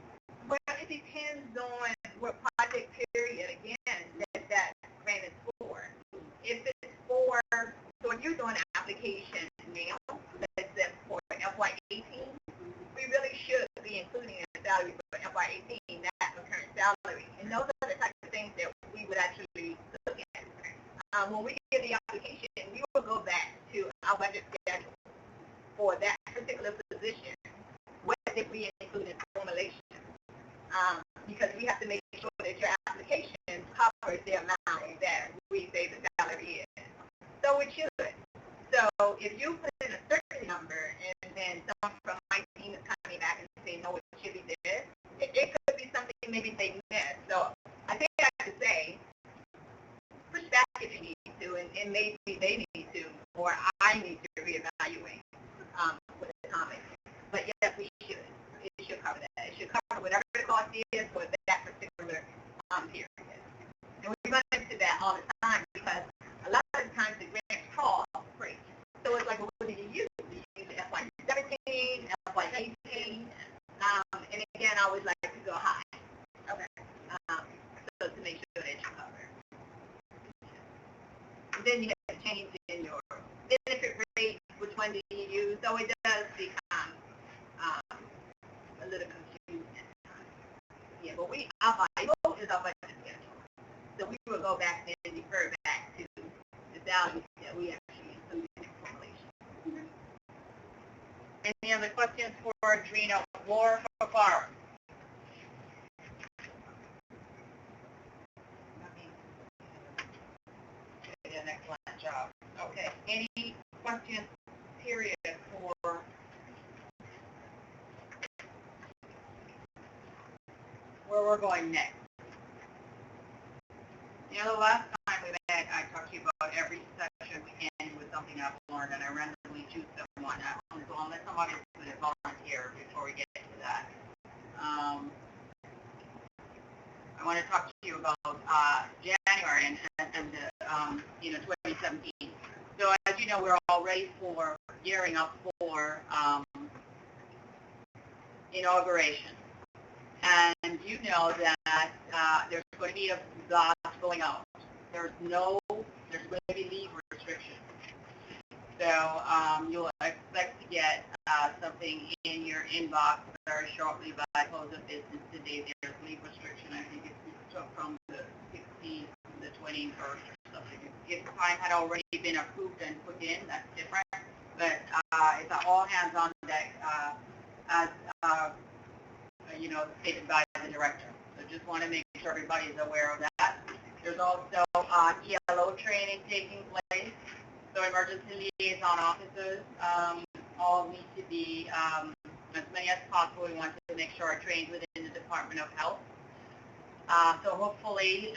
Well, it depends on what project period, again, that grant is for. If it's for, so if you're doing an application now, let's say for FY18, we really should be including a salary for FY18, not the current salary. And those are the types of things that we would actually look at. When we get the application, we will go back to our budget schedule for that particular position. What did we include in formulation? Because we have to make sure that your application covers the amount that we say the salary is. So it should. So if you put in a certain number and then someone from my team is coming back and saying, no, it should be this, it could be something maybe they missed. So I think I have to say, push back if you need to, and maybe they need to, or I need to reevaluate with the comments. But yes, we should. It should cover that. It should cover whatever the cost is for that particular period. And we run into that all the time because a lot of the times the grants call free. So it's like, well, what do you use? Do you use FY17, FY18? And again, I always like to go high. Okay. So to make sure that you cover. And then you have to change in your benefit rate, which one do you use? So it does become a little confusing. Yeah, but our Bible is our budget schedule. So we will go back and refer back to the values that we actually included in the formulation. Any other questions for Adrena or for Barb? You did an excellent job. Okay, any questions, period, for where we're going next? You know, the last time we met, I talked to you about every session we end with something I've learned, and I randomly choose someone. So I'll let somebody volunteer before we get to that. I want to talk to you about January and 2017. So as you know, we're all ready for gearing up for inauguration. And you know that there's going to be a lot going out. There's going to be leave restrictions. So you'll expect to get something in your inbox very shortly by close of business today. There's leave restriction. I think it's from the 16th to the 21st or something. If time had already been approved and put in, that's different. But it's all hands on deck as stated by the director. So just want to make sure everybody is aware of that. There's also ELO training taking place. So emergency liaison officers all need to be, as many as possible, we want to make sure are trained within the Department of Health. So hopefully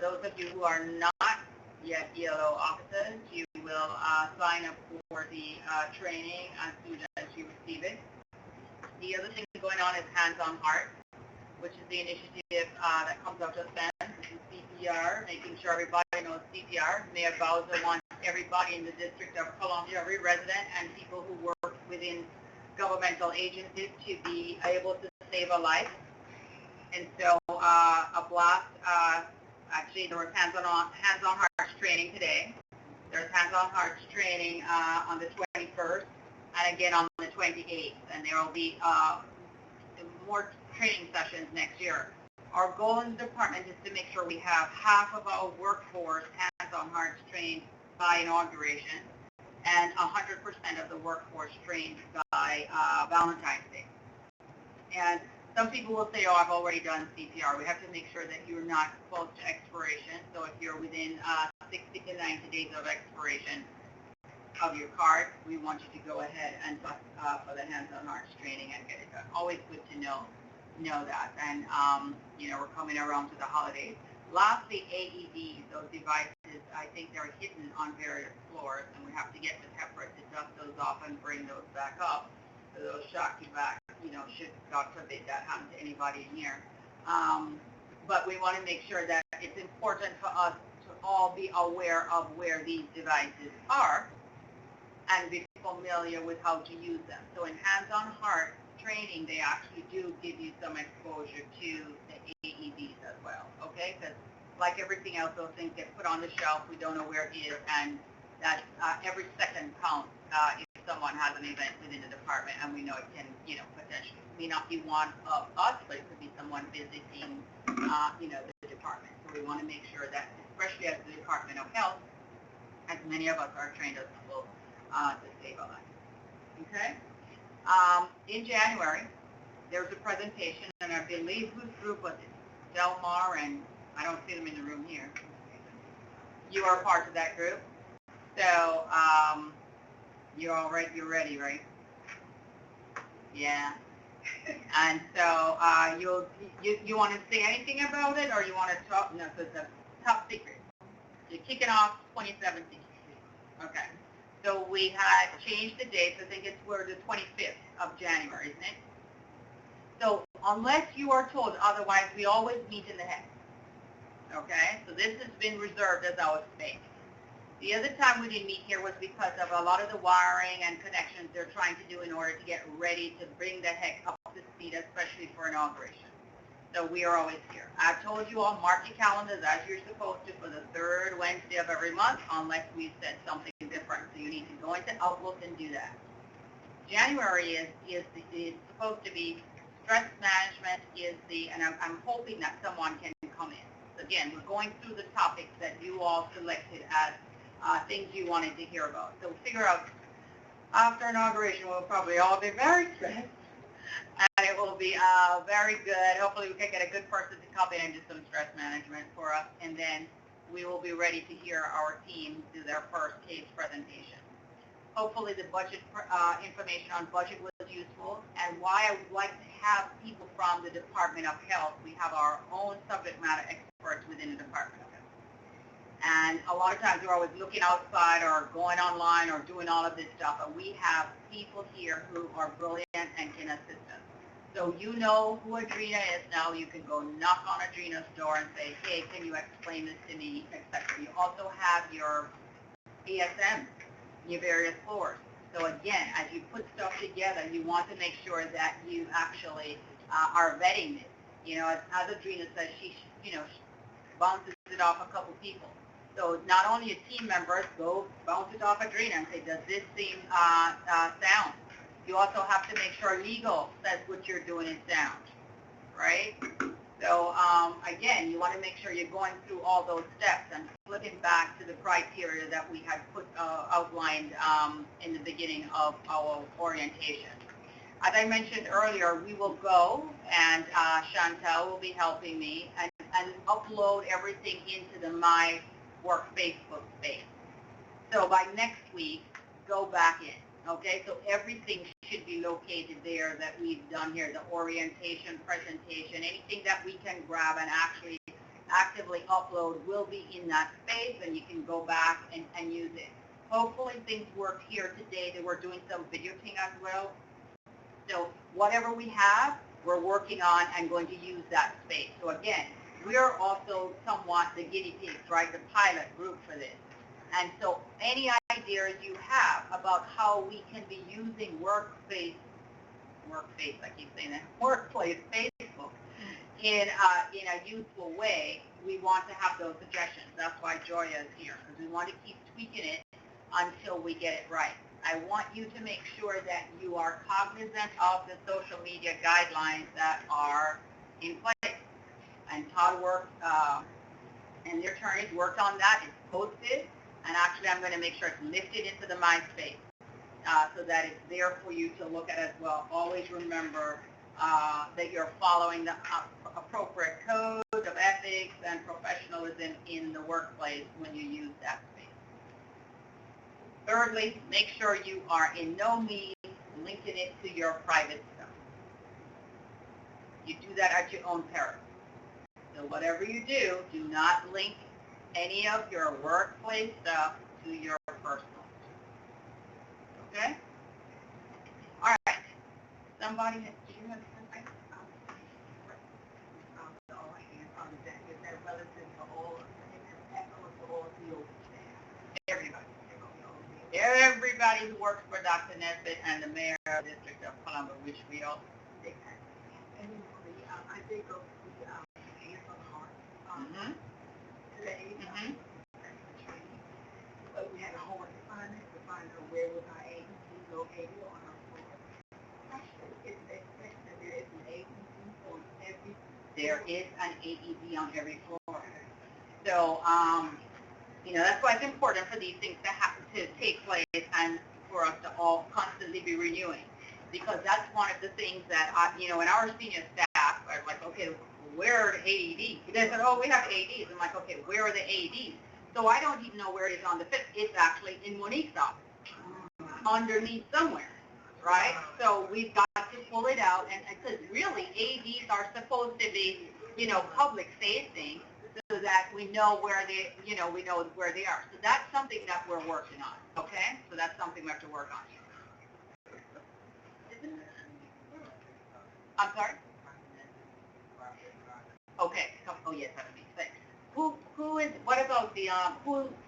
those of you who are not yet ELO officers, you will sign up for the training as soon as you receive it. The other thing going on is Hands on Heart, which is the initiative that comes out just then. This is CPR, making sure everybody knows CPR. Mayor Bowser wants everybody in the District of Columbia, every resident and people who work within governmental agencies to be able to save a life. And so a blast, actually there was Hands on Hearts training today. There's Hands on Hearts training on the 21st and again on the 28th. And there will be more training sessions next year. Our goal in the department is to make sure we have half of our workforce Hands on Hearts trained by inauguration and 100% of the workforce trained by Valentine's Day. And some people will say, oh, I've already done CPR. We have to make sure that you're not close to expiration. So if you're within 60 to 90 days of expiration of your card, we want you to go ahead and for the Hands on Hearts training and get it done. Always good to know that. And, we're coming around to the holidays. Lastly, AEDs, those devices, I think they're hidden on various floors, and we have to get the Pepper to dust those off and bring those back up. So those shock should, God forbid, that happen to anybody in here. But we want to make sure that it's important for us to all be aware of where these devices are and be familiar with how to use them. So in hands-on heart training, they actually do give you some exposure to the AEDs as well, okay? Because like everything else, those things get put on the shelf, we don't know where it is, and that every second counts if someone has an event within the department, and we know it can, potentially may not be one of us, but it could be someone visiting, the department. So we want to make sure that, especially as the Department of Health, as many of us are trained as people to save a life. Okay? In January, there's a presentation, and I believe whose group was it? Delmar, and I don't see them in the room here. You are part of that group. So you're all right, you're ready, right? Yeah. And so you want to say anything about it, or you want to talk? No, so it's a top secret. You're kicking off 2017. Okay. So we had changed the dates. I think we're the 25th of January, isn't it? So unless you are told otherwise, we always meet in the head. Okay? So this has been reserved as our space. The other time we didn't meet here was because of a lot of the wiring and connections they're trying to do in order to get ready to bring the heck up to speed, especially for inauguration. So we are always here. I've told you all, mark your calendars as you're supposed to for the third Wednesday of every month, unless we said something different. So you need to go into Outlook and do that. January is supposed to be stress management and I'm hoping that someone can come in. So again, we're going through the topics that you all selected as things you wanted to hear about. So figure out, after inauguration, we'll probably all be very stressed, and it will be very good. Hopefully we can get a good person to come in and do some stress management for us, and then we will be ready to hear our team do their first case presentation. Hopefully the budget information on budget was useful, and why I would like to have people from the Department of Health. We have our own subject matter experts within the Department of Health. And a lot of times we're always looking outside or going online or doing all of this stuff, and we have people here who are brilliant and can assist us. So you know who Adrena is now. You can go knock on Adrena's door and say, hey, can you explain this to me, etc. You also have your ASM, your various floors. So again, as you put stuff together, you want to make sure that you actually are vetting it. As Adrena says, she bounces it off a couple people. So not only your team members, go bounce it off Adrena and say, does this seem sound? You also have to make sure legal says what you're doing is sound, right? So again, you want to make sure you're going through all those steps and flipping back to the criteria that we had outlined in the beginning of our orientation. As I mentioned earlier, we will go, and Chantel will be helping me, and upload everything into the My Work Facebook space. So by next week, go back in. Okay, so everything should be located there that we've done here, the orientation, presentation, anything that we can grab and actually actively upload will be in that space, and you can go back and use it. Hopefully things work here today. That we're doing some videoing as well. So whatever we have, we're working on and going to use that space. So again, we're also somewhat the guinea pigs, right, the pilot group for this. And so any ideas you have about how we can be using workplace, I keep saying that, workplace Facebook in a useful way, we want to have those suggestions. That's why Joya is here, because we want to keep tweaking it until we get it right. I want you to make sure that you are cognizant of the social media guidelines that are in place. And Todd worked, and their attorneys worked on that. It's posted. And actually, I'm going to make sure it's lifted into the MySpace so that it's there for you to look at as well. Always remember that you're following the appropriate code of ethics and professionalism in the workplace when you use that space. Thirdly, make sure you are in no means linking it to your private stuff. You do that at your own peril. So whatever you do, do not link any of your workplace stuff to your personal. Okay? All right. somebody, do you have something? All hands on deck. Is that relative to all, to all field staff? Everybody. Everybody who works for Dr. Nesbitt and the mayor of the District of Columbia, which we all And then I did go to the hands on heart today. Training. But we had a homework assignment to find out where was our agency located on our floor. It's expected that there is an agency on every. there is an AED on every floor. So, that's why it's important for these things to take place and for us to all constantly be renewing. Because that's one of the things that, in our senior staff are like, okay, where are the AEDs? They said, oh, we have AEDs. I'm like, okay, where are the AEDs? So I don't even know where it is on the fifth. It's actually in Monique's office, underneath somewhere, right? So we've got to pull it out, and because really AEDs are supposed to be, public facing, so that we know where they, we know where they are. So that's something that we're working on, okay? So that's something we have to work on. I'm sorry? Okay. Oh, yes, that makes sense. What about the,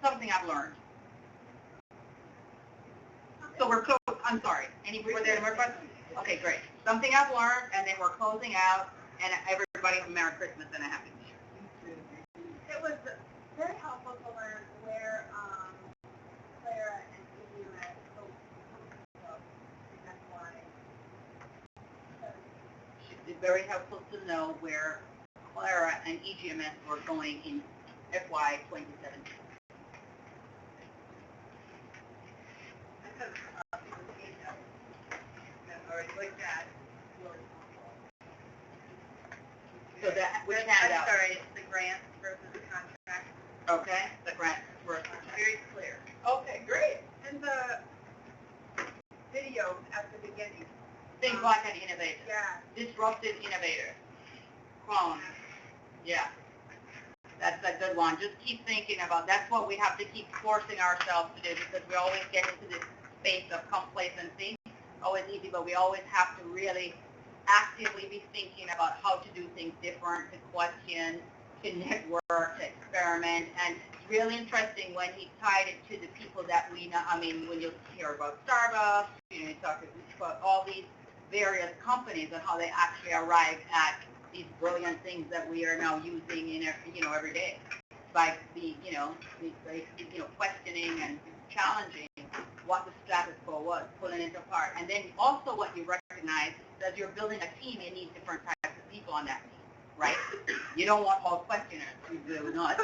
something I've learned? So we're close, I'm sorry. Were there more questions? Okay, great. Something I've learned, and then we're closing out, and everybody have a Merry Christmas and a Happy New Year. It was very helpful to learn where Clara and Eve met. That's why. It's very helpful to know where Clara and EGMS were going in FY 2017. Already looked at. So that, which handout? I'm sorry, it's the grants versus the contract. Okay, the grant versus. Very clear. Okay, great. And the video at the beginning. Think like an innovator. Yeah. Disruptive innovator. Clone. Yeah. That's a good one. Just keep thinking about, that's what we have to keep forcing ourselves to do, because we always get into this space of complacency. Always easy, but we always have to really actively be thinking about how to do things different, to question, to network, to experiment. And it's really interesting when he tied it to the people that we know. I mean, when you hear about Starbucks, you talk about all these various companies and how they actually arrive at these brilliant things that we are now using in every day by questioning and challenging what the status quo was, pulling it apart. And then also what you recognize is as you're building a team, you need different types of people on that team, right? You don't want all questioners, you do not.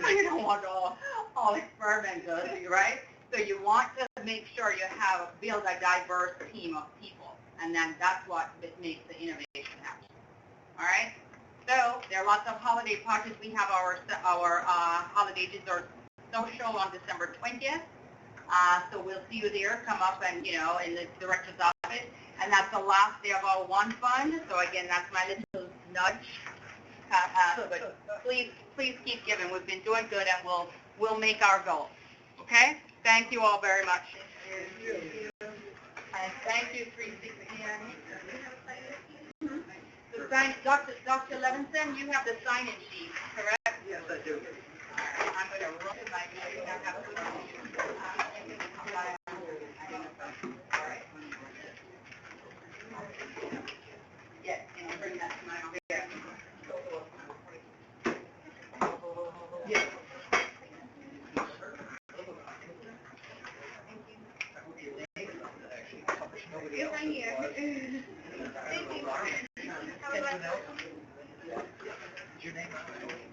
You don't want all experimenters, right? So you want to make sure you build a diverse team of people, and then that's what makes the innovation happen. All right. So there are lots of holiday parties. We have our holiday dessert social on December 20th. So we'll see you there. Come up and in the director's office, and that's the last day of our One Fund. So again, that's my little nudge. But please keep giving. We've been doing good, and we'll make our goal. Okay. Thank you all very much. And thank you, 360. The sign, Dr. Levinson, you have the sign-in sheet, correct? Yes, I do. I'm going to roll my sheet. I have to roll you. All right. Yes, can you bring that to my office? Yeah. Yes. Yes, I'm here. Thank you. Is your name on it?